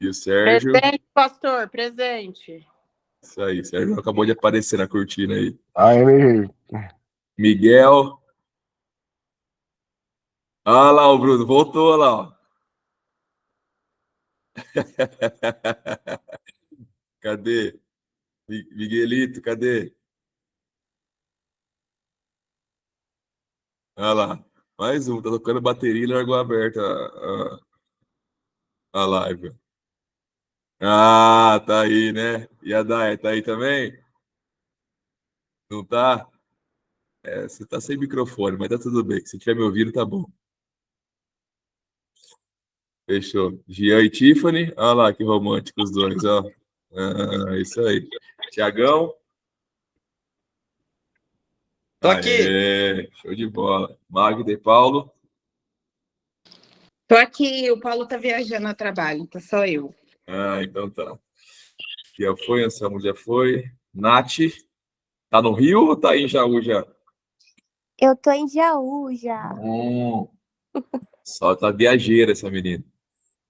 e o Sérgio. Presente, pastor, presente. Isso aí, Sérgio acabou de aparecer na cortina aí. Aí, Miguel. Ah lá, o Bruno, voltou lá, ó. Cadê? Miguelito, cadê? Olha lá. Mais um, tá tocando bateria e largou aberta a live. Ah, tá aí, né? E a Daya, tá aí também? Não tá? É, você tá sem microfone, mas tá tudo bem. Se tiver me ouvindo, tá bom. Fechou. Gian e Tiffany. Olha lá, que romântico os dois, ó. Ah, isso aí. Tiagão. Tô aqui. Aê, show de bola. Magda e Paulo. Tô aqui, o Paulo tá viajando a trabalho, tá só eu. Ah, então tá. Já foi, Anselmo já foi. Nath. Tá no Rio ou tá aí em Jaú já? Eu tô em Jaú já. Só tá viajeira essa menina.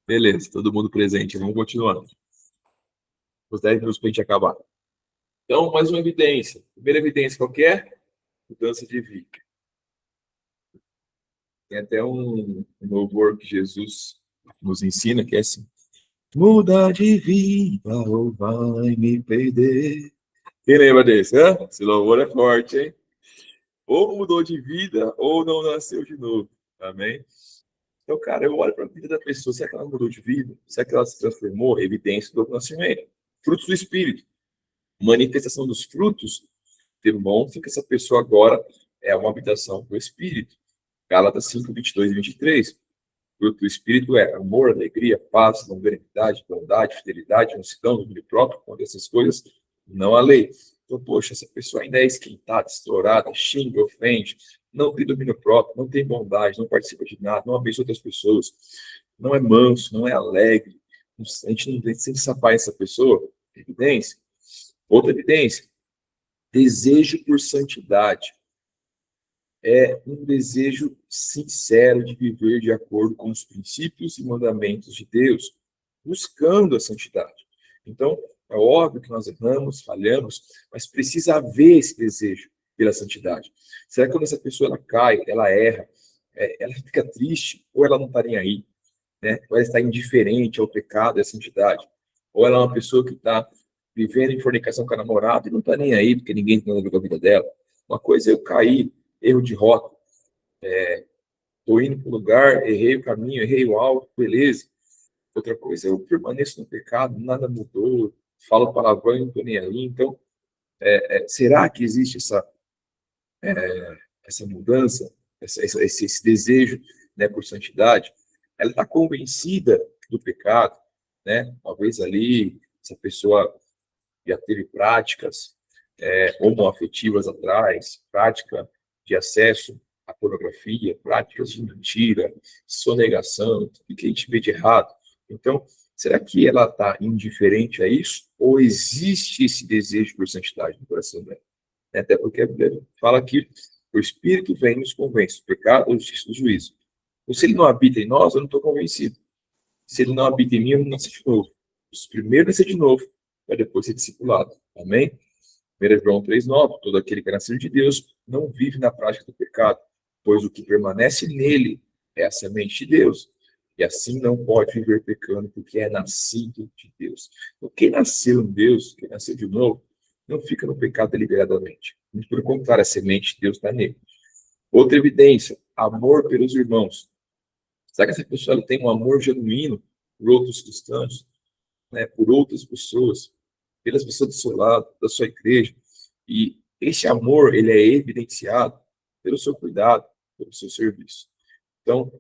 Beleza, todo mundo presente. Vamos continuar. Os 10 minutos pra gente acabar. Então, mais uma evidência. Primeira evidência qualquer, mudança de vida. Tem até um louvor que Jesus nos ensina, que é assim: muda de vida ou vai me perder. Quem lembra desse, né? Esse louvor é forte, hein? Ou mudou de vida, ou não nasceu de novo. Amém? Então, cara, eu olho para a vida da pessoa. Será que ela mudou de vida? Será que ela se transformou? Evidência do nascimento. Frutos do Espírito. Manifestação dos frutos demonstra que essa pessoa agora é uma habitação do Espírito. Gálatas 5, 22 e 23. O fruto do Espírito é amor, alegria, paz, longanimidade, bondade, fidelidade, mansidão, domínio próprio. Contra essas coisas, não há lei. Então, poxa, essa pessoa ainda é esquentada, estourada, xinga, ofende, não tem domínio próprio, não tem bondade, não participa de nada, não abençoa outras pessoas, não é manso, não é alegre. A gente não sente essa paz nessa pessoa. Evidência. Outra evidência. Desejo por santidade. É um desejo sincero de viver de acordo com os princípios e mandamentos de Deus, buscando a santidade. Então, é óbvio que nós erramos, falhamos, mas precisa haver esse desejo pela santidade. Será que quando essa pessoa ela cai, ela erra, ela fica triste, ou ela não está nem aí, né? Ou ela está indiferente ao pecado e à santidade? Ou ela é uma pessoa que está vivendo em fornicação com a namorada e não está nem aí, porque ninguém está vendo a vida dela? Uma coisa é eu cair, erro de rota, estou indo para o lugar, errei o caminho, errei o alvo, beleza. Outra coisa, eu permaneço no pecado, nada mudou, falo palavrão e não estou nem aí. Então, será que existe essa mudança, esse desejo, né, por santidade? Ela está convencida do pecado, né? Talvez ali essa pessoa já teve práticas homoafetivas atrás, prática de acesso à pornografia, práticas de mentira, sonegação, tudo que a gente vê de errado. Então, será que ela está indiferente a isso? Ou existe esse desejo por santidade no coração dela? Até porque a Bíblia fala que o Espírito vem e nos convence, o pecado, a justiça e o juízo. Então, se ele não habita em nós, eu não estou convencido. Se ele não habita em mim, eu não nasci de novo. Primeiro nascer de novo, para depois ser discipulado. Amém? 1 João 3,9, todo aquele que é nascido de Deus não vive na prática do pecado, pois o que permanece nele é a semente de Deus. E assim não pode viver pecando, porque é nascido de Deus. Então, quem nasceu em Deus, quem nasceu de novo, não fica no pecado deliberadamente. Muito pelo contrário, a semente de Deus está nele. Outra evidência, amor pelos irmãos. Será que essa pessoa ela tem um amor genuíno por outros cristãos, né, por outras pessoas, pelas pessoas do seu lado, da sua igreja? E esse amor, ele é evidenciado pelo seu cuidado, pelo seu serviço. Então,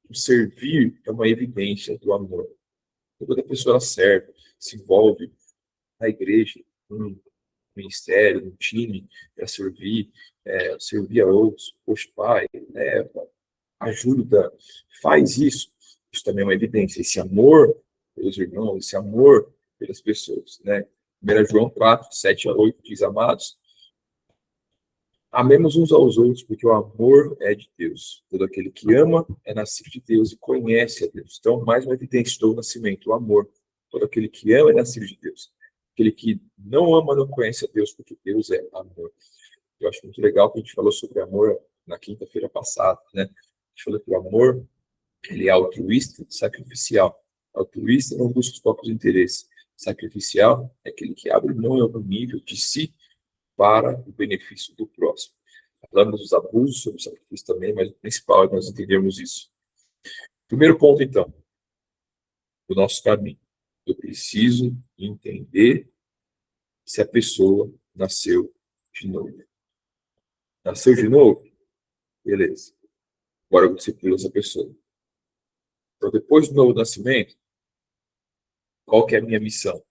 o servir é uma evidência do amor. Toda pessoa ela serve, se envolve na igreja, no ministério, no time, para servir, servir a outros. Poxa, pai, ajuda, faz isso. Isso também é uma evidência. Esse amor pelos irmãos, esse amor pelas pessoas, né? 1 João 4, 7 a 8 diz: amados, amemos uns aos outros, porque o amor é de Deus. Todo aquele que ama é nascido de Deus e conhece a Deus. Então, mais uma evidência do nascimento, o amor. Todo aquele que ama é nascido de Deus. Aquele que não ama não conhece a Deus, porque Deus é amor. Eu acho muito legal que a gente falou sobre amor na quinta-feira passada, né? A gente falou que o amor, ele é altruísta e sacrificial. Altruísta não busca os próprios interesses. Sacrificial é aquele que abre mão em algum nível de si para o benefício do próximo. Falamos dos abusos sobre o sacrifício também, mas o principal é nós entendermos isso. Primeiro ponto, então, do nosso caminho. Eu preciso entender se a pessoa nasceu de novo. Nasceu de novo? Beleza. Agora você pula essa pessoa. Então, depois do novo nascimento, qual que é a minha missão?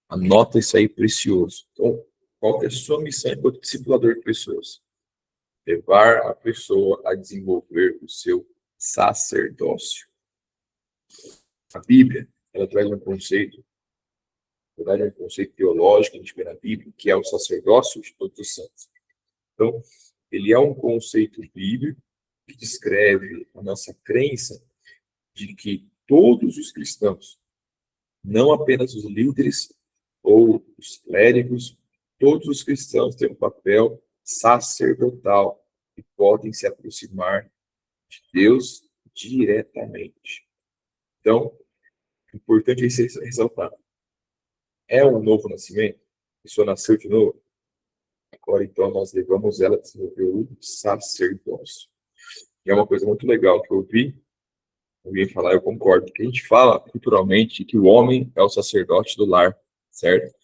Anota isso aí, precioso. Então, qual que é a sua missão enquanto discipulador de pessoas? Levar a pessoa a desenvolver o seu sacerdócio. A Bíblia, ela traz um conceito, na verdade, é um conceito teológico que a gente vê na Bíblia, que é o sacerdócio de todos os santos. Então, ele é um conceito bíblico que descreve a nossa crença de que todos os cristãos, não apenas os líderes ou os clérigos, todos os cristãos têm um papel sacerdotal e podem se aproximar de Deus diretamente. Então, o importante é isso ressaltar. É um novo nascimento? A pessoa nasceu de novo? Agora, então, nós levamos ela a desenvolver o sacerdócio. E é uma coisa muito legal que eu ouvi alguém falar, eu concordo, porque a gente fala culturalmente que o homem é o sacerdote do lar, certo?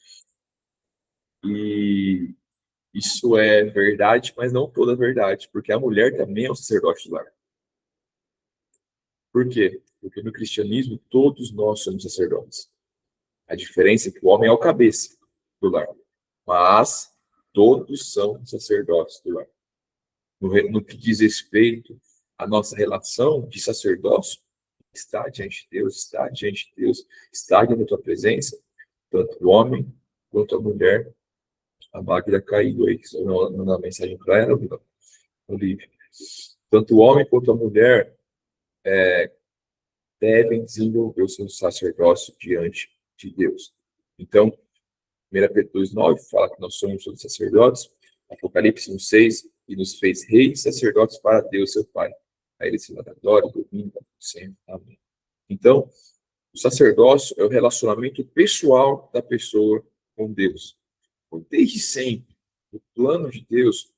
E isso é verdade, mas não toda a verdade, porque a mulher também é o sacerdote do lar. Por quê? Porque no cristianismo todos nós somos sacerdotes. A diferença é que o homem é o cabeça do lar, mas todos são sacerdotes do lar. No que diz respeito à nossa relação de sacerdócio, está diante de Deus, está diante de Deus, está diante da tua presença, tanto o homem quanto a mulher. A Magda caiu aí, só mandar mensagem para ela, Olívia. Tanto o homem quanto a mulher devem desenvolver o seu sacerdócio diante de Deus. Então, 1 Pedro 2,9 fala que nós somos todos sacerdotes, Apocalipse 1,6, e nos fez reis e sacerdotes para Deus, seu Pai. A ele se dá glória, domínio, sempre. Amém. Então, o sacerdócio é o relacionamento pessoal da pessoa com Deus. Então, desde sempre, o plano de Deus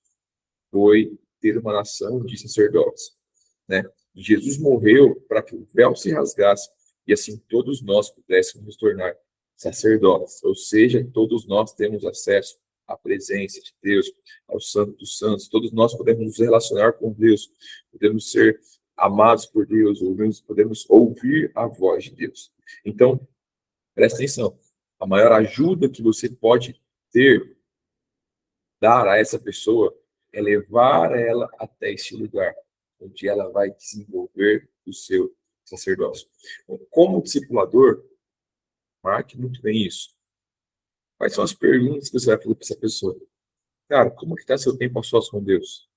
foi ter uma nação de sacerdotes, né? E Jesus morreu para que o véu se rasgasse e assim todos nós pudéssemos nos tornar sacerdotes, ou seja, todos nós temos acesso à presença de Deus, ao Santo dos Santos, todos nós podemos nos relacionar com Deus, podemos ser amados por Deus, podemos ouvir a voz de Deus. Então, presta atenção, a maior ajuda que você pode dar a essa pessoa é levar ela até esse lugar, onde ela vai desenvolver o seu sacerdócio. Como discipulador, marque muito bem isso. Quais são as perguntas que você vai fazer para essa pessoa? Cara, como que está seu tempo a sós com Deus?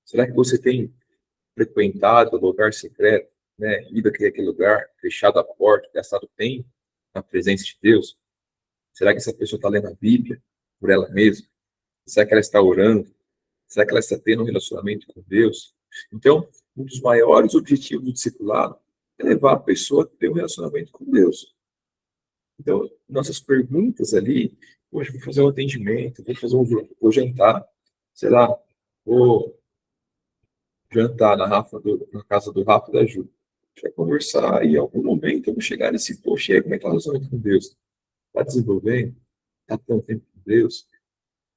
Será que você tem frequentado o lugar secreto, né? Ido àquele lugar, fechado a porta, gastado tempo na presença de Deus? Será que essa pessoa está lendo a Bíblia por ela mesma? Será que ela está orando? Será que ela está tendo um relacionamento com Deus? Então, um dos maiores objetivos do discipulado é levar a pessoa a ter um relacionamento com Deus. Então, nossas perguntas ali, poxa, vou fazer um atendimento, vou jantar, sei lá, vou jantar na casa do Rafa e da Ju. A gente vai conversar e em algum momento eu vou chegar nesse, poxa, e aí, como é que está o relacionamento com Deus? Está desenvolvendo? Está tendo tempo com Deus?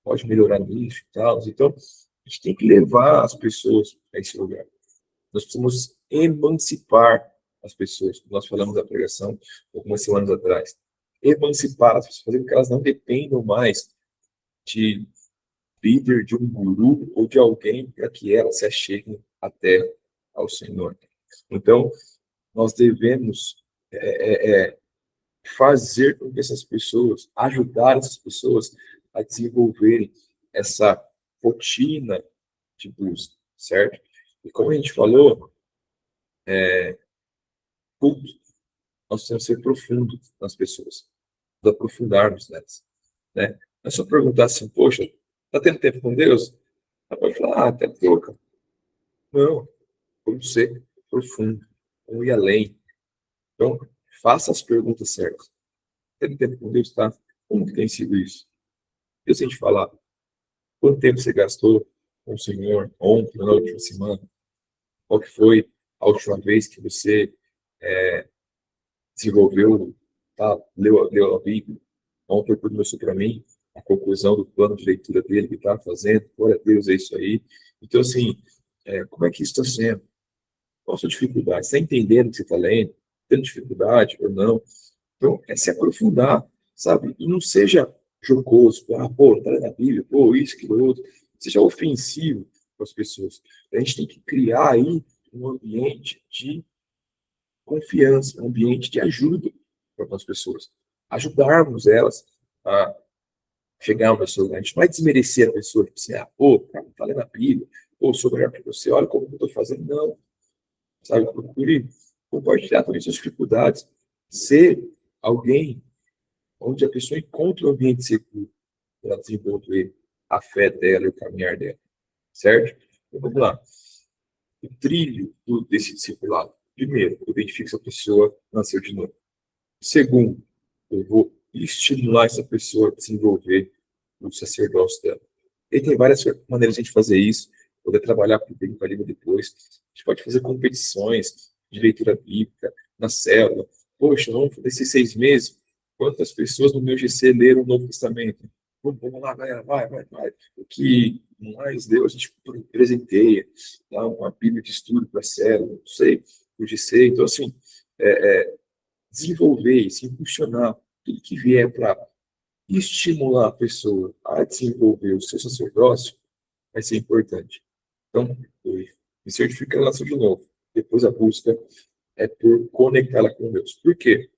Pode melhorar nisso e tal. Então, a gente tem que levar as pessoas a esse lugar. Nós precisamos emancipar as pessoas, como nós falamos da pregação algumas semanas atrás. Emancipar as pessoas, fazer com que elas não dependam mais de líder, de um guru ou de alguém para que elas se acheguem até ao Senhor. Então, nós devemos fazer com que essas pessoas, ajudar essas pessoas a desenvolverem essa rotina de busca, certo? E como a gente falou, culto, nós temos que ser profundos nas pessoas, nos aprofundarmos nelas, né? Não é só perguntar assim, poxa, tá tendo tempo com Deus? Ela pode falar, até pouco. Não, vamos ser profundo, vamos ir além. Então, faça as perguntas certas. Tendo tempo com Deus, tá? Como que tem sido isso? Eu sei te falar, quanto tempo você gastou com o Senhor ontem, na última semana? Qual que foi a última vez que você desenvolveu, tá? Leu a Bíblia? Ontem ele começou para mim a conclusão do plano de leitura dele que está fazendo. Glória a Deus, é isso aí. Então, assim, como é que isso está sendo? Qual a sua dificuldade? Você está entendendo o que você está lendo? Tendo dificuldade ou não? Então, é se aprofundar, sabe? E não seja jocoso, pô, tá lendo a Bíblia, pô, isso, aquilo, outro. Seja ofensivo para as pessoas. A gente tem que criar aí um ambiente de confiança, um ambiente de ajuda para as pessoas. Ajudarmos elas a chegar a uma pessoa. A gente não vai desmerecer a pessoa, tipo assim, pô, tá lendo a Bíblia, pô, sou melhor que você, olha como eu estou fazendo. Não, sabe? Procure compartilhar também suas dificuldades. Ser alguém onde a pessoa encontra um ambiente seguro para desenvolver a fé dela e o caminhar dela. Certo? Então, vamos lá. O trilho desse discipulado. Primeiro, eu identifico se a pessoa nasceu de novo. Segundo, eu vou estimular essa pessoa a desenvolver o sacerdócio dela. E tem várias maneiras de a gente fazer isso. Poder trabalhar com a língua depois. A gente pode fazer competições de leitura bíblica na célula. Poxa, nesses 6 meses, quantas pessoas no meu GC leram o Novo Testamento? Vamos lá, galera, vai. O que mais deu, a gente presenteia. Dá uma Bíblia de estudo para a célula, não sei, o GC. Então, assim, desenvolver isso, impulsionar tudo que vier para estimular a pessoa a desenvolver o seu sacerdócio vai ser importante. Então, me certifica ela de novo. Depois a busca é por conectá-la com Deus. Por quê?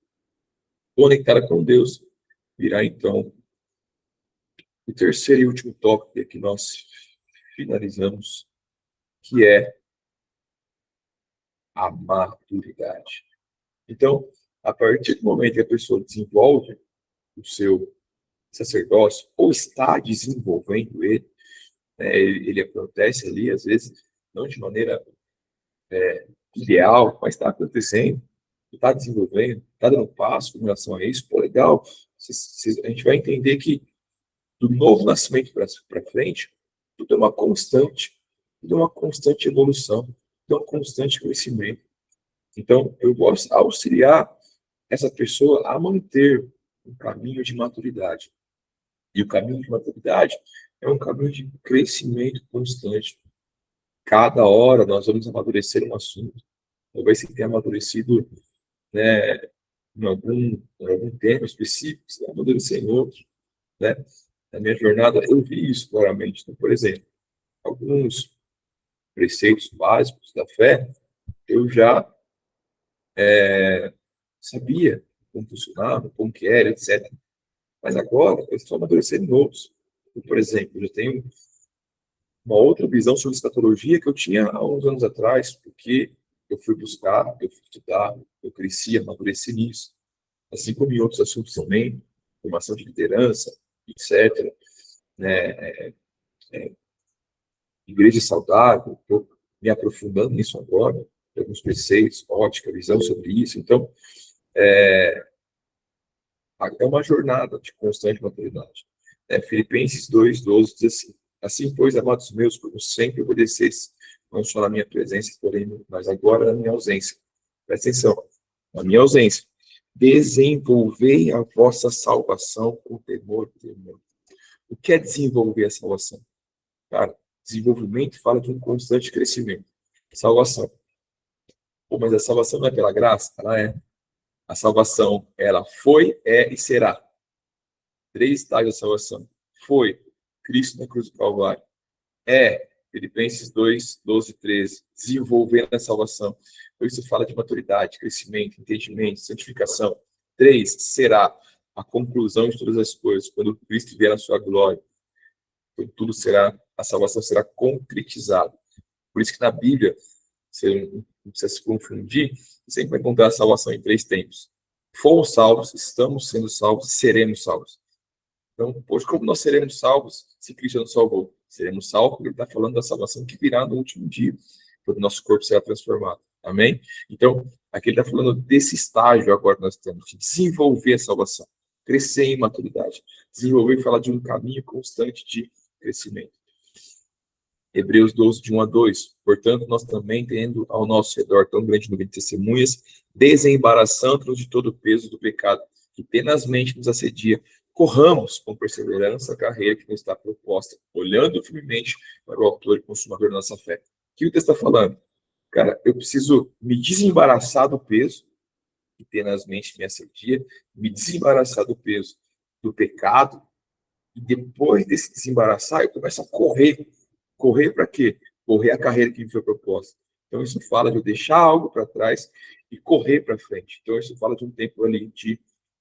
Conectá-la com Deus virá, então, o terceiro e último tópico que nós finalizamos, que é a maturidade. Então, A partir do momento que a pessoa desenvolve o seu sacerdócio, ou está desenvolvendo ele, né, ele acontece ali, às vezes, não de maneira ideal, mas está acontecendo, está desenvolvendo, está dando passo com relação a isso, pô, legal. A gente vai entender que do novo nascimento para frente, tudo é uma constante, tudo é uma constante evolução, tudo é um constante crescimento. Então, eu vou auxiliar essa pessoa a manter um caminho de maturidade. E o caminho de maturidade é um caminho de crescimento constante. Cada hora nós vamos amadurecer um assunto. Talvez você tenha amadurecido, né, em algum tema específico, você vai amadurecer em outro. Né? Na minha jornada, eu vi isso claramente. Então, por exemplo, alguns preceitos básicos da fé, eu já sabia como funcionava, como que era, etc. Mas agora, eu estou amadurecendo em outros. Por exemplo, eu tenho uma outra visão sobre escatologia que eu tinha há uns anos atrás, porque eu fui buscar, eu fui estudar, eu cresci, amadureci nisso. Assim como em outros assuntos também, formação de liderança, etc. Né? Igreja saudável, estou me aprofundando nisso agora, alguns preceitos, ótica, visão sobre isso. Então, é uma jornada de constante maturidade. Filipenses 2:12 diz assim: assim, pois, amados meus, como sempre obedecesse, não só na minha presença, porém, mas agora na minha ausência. Presta atenção, na minha ausência. Desenvolvei a vossa salvação com temor e temor. O que é desenvolver a salvação? Cara, desenvolvimento fala de um constante crescimento. Salvação. Pô, mas a salvação não é pela graça? Ela é. A salvação, ela foi, é e será. 3 estágios da salvação. Foi, Cristo na cruz do Calvário. É, Filipenses 2:12 e 13. Desenvolvendo a salvação. Então, isso fala de maturidade, crescimento, entendimento, santificação. 3, será a conclusão de todas as coisas. Quando Cristo vier na sua glória, tudo será, a salvação será concretizada. Por isso que na Bíblia, você não precisa se confundir, sempre vai encontrar a salvação em 3 tempos. Fomos salvos, estamos sendo salvos, seremos salvos. Então, pois como nós seremos salvos se Cristo nos salvou? Seremos salvos porque ele está falando da salvação que virá no último dia, quando o nosso corpo será transformado. Amém? Então, aqui ele está falando desse estágio agora que nós temos, de desenvolver a salvação, crescer em maturidade, desenvolver e falar de um caminho constante de crescimento. Hebreus 12, de 1 a 2. Portanto, nós também, tendo ao nosso redor tão grande número de testemunhas, desembaraçando-nos de todo o peso do pecado que tenazmente nos assedia, corramos com perseverança a carreira que nos está proposta, olhando firmemente para o autor e consumador da nossa fé. O que o texto está falando? Cara, eu preciso me desembaraçar do peso que tenazmente me assedia, me desembaraçar do peso do pecado, e depois desse desembaraçar, eu começo a correr. Correr para quê? Correr a carreira que me foi proposta. Então, isso fala de eu deixar algo para trás e correr para frente. Então, isso fala de um tempo ali de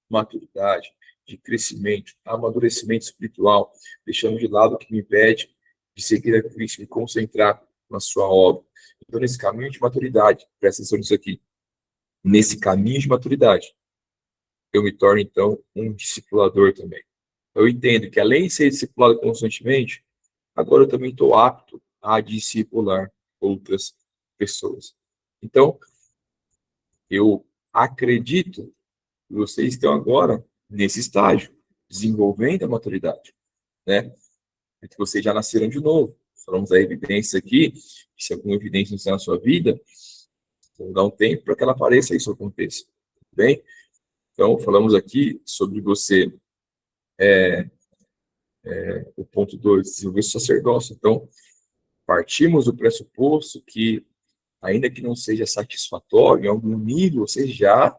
maturidade, de crescimento, amadurecimento espiritual, deixando de lado o que me impede de seguir a Cristo, me concentrar na sua obra. Então, nesse caminho de maturidade, presta atenção nisso aqui, nesse caminho de maturidade, eu me torno, então, um discipulador também. Eu entendo que, além de ser discipulado constantemente, agora eu também estou apto a discipular outras pessoas. Então, eu acredito que vocês estão agora nesse estágio, desenvolvendo a maturidade, né? Que vocês já nasceram de novo. Falamos da evidência aqui, se alguma evidência está na sua vida, vamos dar um tempo para que ela apareça e isso aconteça. Bem? Então, falamos aqui sobre você, o ponto 2, desenvolver o sacerdócio. Então, partimos do pressuposto que, ainda que não seja satisfatório, em algum nível, você já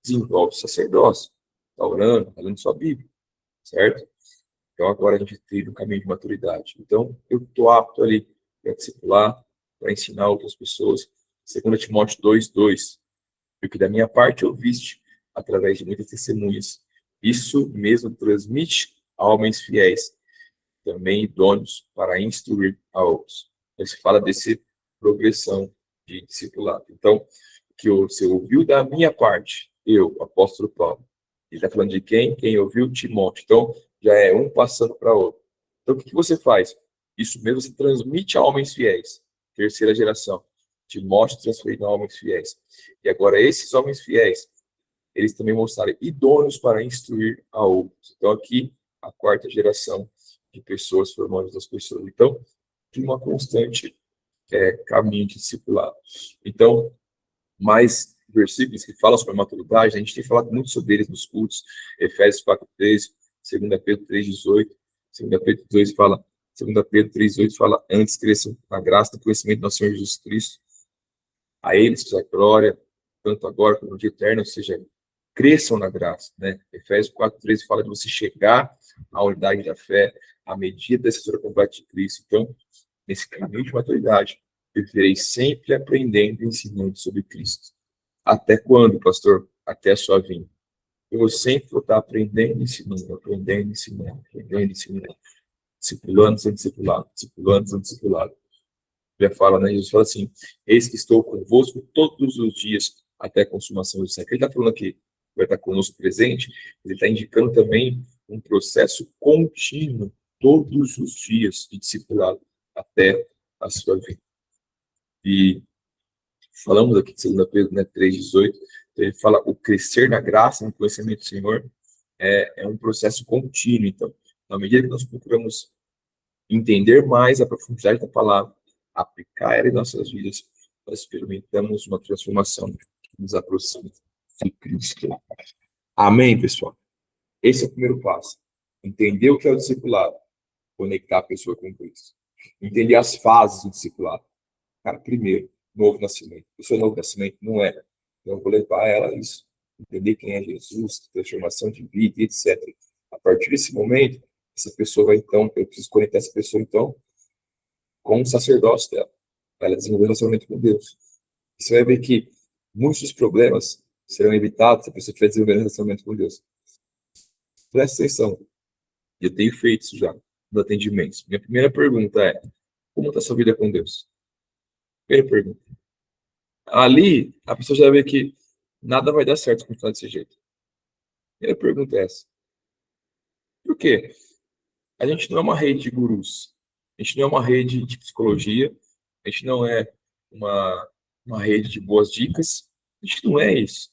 desenvolve o sacerdócio. Está orando, está lendo sua Bíblia, certo? Então, agora a gente trilha um caminho de maturidade. Então, eu estou apto ali para discipular, para ensinar outras pessoas. 2 Timóteo 2:2. O que da minha parte eu viste, através de muitas testemunhas. Isso mesmo transmite a homens fiéis, também idôneos para instruir a outros. Então, se fala desse progressão de discipulado. Então, o que você ouviu da minha parte, Eu, apóstolo Paulo. Ele está falando de quem? Quem ouviu? Timóteo. Então, já é um passando para outro. Então, o que você faz? Isso mesmo, você transmite a homens fiéis. Terceira geração. Timóteo transferindo a homens fiéis. E agora, esses homens fiéis, eles também mostraram idôneos para instruir a outros. Então, aqui, a quarta geração de pessoas formando outras pessoas. Então, de uma constante caminho de discipulado. Então, mais versículos que falam sobre a maturidade, a gente tem falado muito sobre eles nos cultos, Efésios 4:13, 2 Pedro 3:18, 2 Pedro 2 fala, 2 Pedro 3:8 fala, antes cresçam na graça do conhecimento do nosso Senhor Jesus Cristo. A eles seja a glória, tanto agora como no dia eterno, ou seja, cresçam na graça, né? Efésios 4:13 fala de você chegar à unidade da fé, à medida da estatura completa de Cristo. Então, nesse caminho de maturidade, eu virei sempre aprendendo e ensinando sobre Cristo. Até quando, pastor? Até a sua vinda. Eu vou sempre estar aprendendo e ensinando, aprendendo e ensinando, aprendendo e ensinando. Discipulando, sendo discipulado, discipulando, sendo discipulado. Já fala, né? Jesus fala assim, eis que estou convosco todos os dias até a consumação do século. Ele está falando aqui, vai estar conosco presente, ele está indicando também um processo contínuo, todos os dias de discipulado, até a sua vida. E falamos aqui de 2 Pedro, né, 3:18, ele fala o crescer na graça, no conhecimento do Senhor, é um processo contínuo. Então, na medida que nós procuramos entender mais a profundidade da palavra, aplicar ela em nossas vidas, nós experimentamos uma transformação que nos aproxima de Cristo. Amém, pessoal? Esse é o primeiro passo. Entender o que é o discipulado, conectar a pessoa com Cristo. Entender as fases do discipulado. Cara, primeiro, novo nascimento. Isso é novo nascimento? Não é. Então, eu vou levar ela a isso. Entender quem é Jesus, transformação de vida, etc. A partir desse momento, essa pessoa vai, então, eu preciso conectar essa pessoa, então, com o sacerdócio dela. Para ela desenvolver um relacionamento com Deus. E você vai ver que muitos dos problemas serão evitados se a pessoa estiver desenvolvendo um relacionamento com Deus. Presta atenção. Eu tenho feito isso já nos atendimentos. Minha primeira pergunta é, como está a sua vida com Deus? Primeira pergunta. Ali, a pessoa já vê que nada vai dar certo se continuar desse jeito. Primeira pergunta é essa. Por quê? A gente não é uma rede de gurus. A gente não é uma rede de psicologia. A gente não é uma rede de boas dicas. A gente não é isso.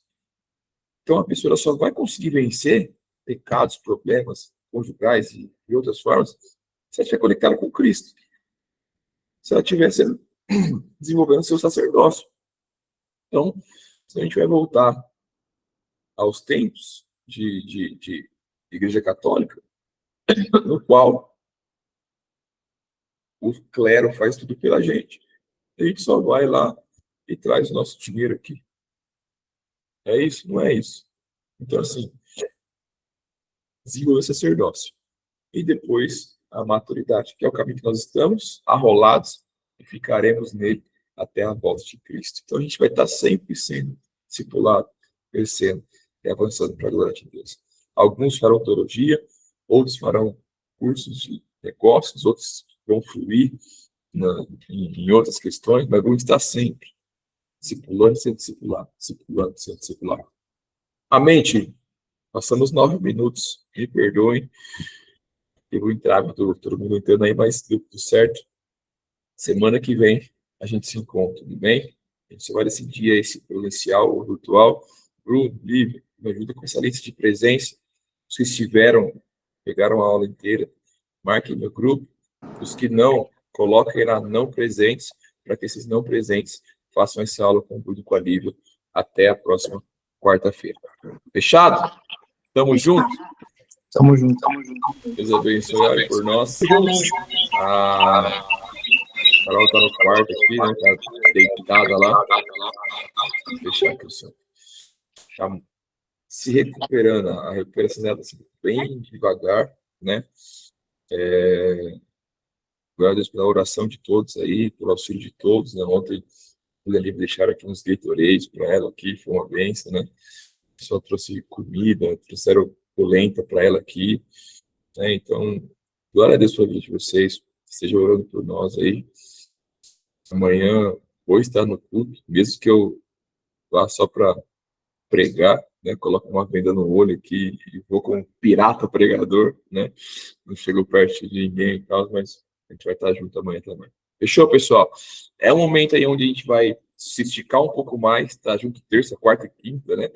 Então, a pessoa só vai conseguir vencer pecados, problemas conjugais e outras formas se ela estiver conectada com Cristo. Se ela estiver desenvolvendo seu sacerdócio. Então, se a gente vai voltar aos tempos de Igreja Católica, no qual o clero faz tudo pela gente. A gente só vai lá e traz o nosso dinheiro aqui. É isso? Não é isso. Então, assim, desenvolver o sacerdócio. E depois a maturidade, que é o caminho que nós estamos arrolados e ficaremos nele até a volta de Cristo. Então, a gente vai estar sempre sendo discipulado, crescendo e avançando para a glória de Deus. Alguns farão teologia, outros farão cursos de negócios, outros vão fluir em outras questões, mas vão estar sempre discipulando, sendo discipulado, discipulando, sendo discipulado. Amém, time? Passamos 9 minutos, me perdoem. Eu vou entrar, todo mundo entrando aí, mas deu tudo certo. Semana que vem a gente se encontra, tudo bem? A gente vai decidir esse presencial ou virtual. Bruno, Lívia, me ajuda com essa lista de presença. Os que pegaram a aula inteira, marquem meu grupo. Os que não, coloquem lá não presentes, para que esses não presentes façam essa aula com o Bruno e com a Lívia até a próxima quarta-feira. Fechado? Tamo junto? Tamo junto. Deus abençoe por nós. A Carol tá no quarto aqui, né? Tá deitada lá. Vou deixar aqui o som. Tá se recuperando. A recuperação dela tá bem devagar, né? Glória a Deus pela oração de todos aí, pelo auxílio de todos, né? Ontem eles deixaram aqui uns Gatorades para ela aqui, foi uma bênção, né? Só trouxe comida, trouxeram polenta para ela aqui, né? Então, glória a Deus pela vida de vocês, esteja orando por nós aí. Amanhã vou estar no culto, mesmo que eu vá só para pregar, né? Coloco uma venda no olho aqui e vou como um pirata pregador, né? Não chego perto de ninguém e tal, mas a gente vai estar junto amanhã também. Fechou, pessoal? É um momento aí onde a gente vai se esticar um pouco mais, tá junto terça, quarta e quinta, né?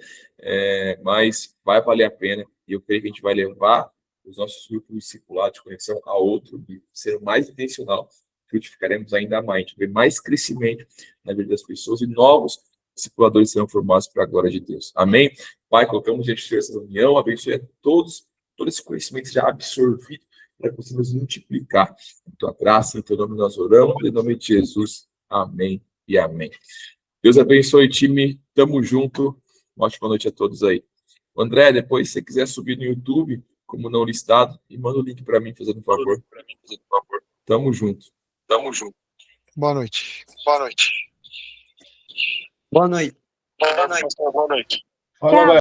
Mas vai valer a pena e eu creio que a gente vai levar os nossos grupos discipulados de conexão a outro e ser mais intencional, frutificaremos ainda mais, a gente vê mais crescimento na vida das pessoas e novos discipuladores serão formados para a glória de Deus. Amém? Pai, colocamos diante de essa reunião, abençoe a todos, todo esse conhecimento já absorvido, para que possamos multiplicar a tua graça, em teu nome nós oramos, em nome de Jesus. Amém e amém. Deus abençoe, time. Tamo junto. Uma ótima noite a todos aí. André, depois, se você quiser subir no YouTube, como não listado, e manda o link para mim, fazendo um favor. Tamo junto. Tamo junto. Boa noite. Boa noite. Boa noite. Falou, galera.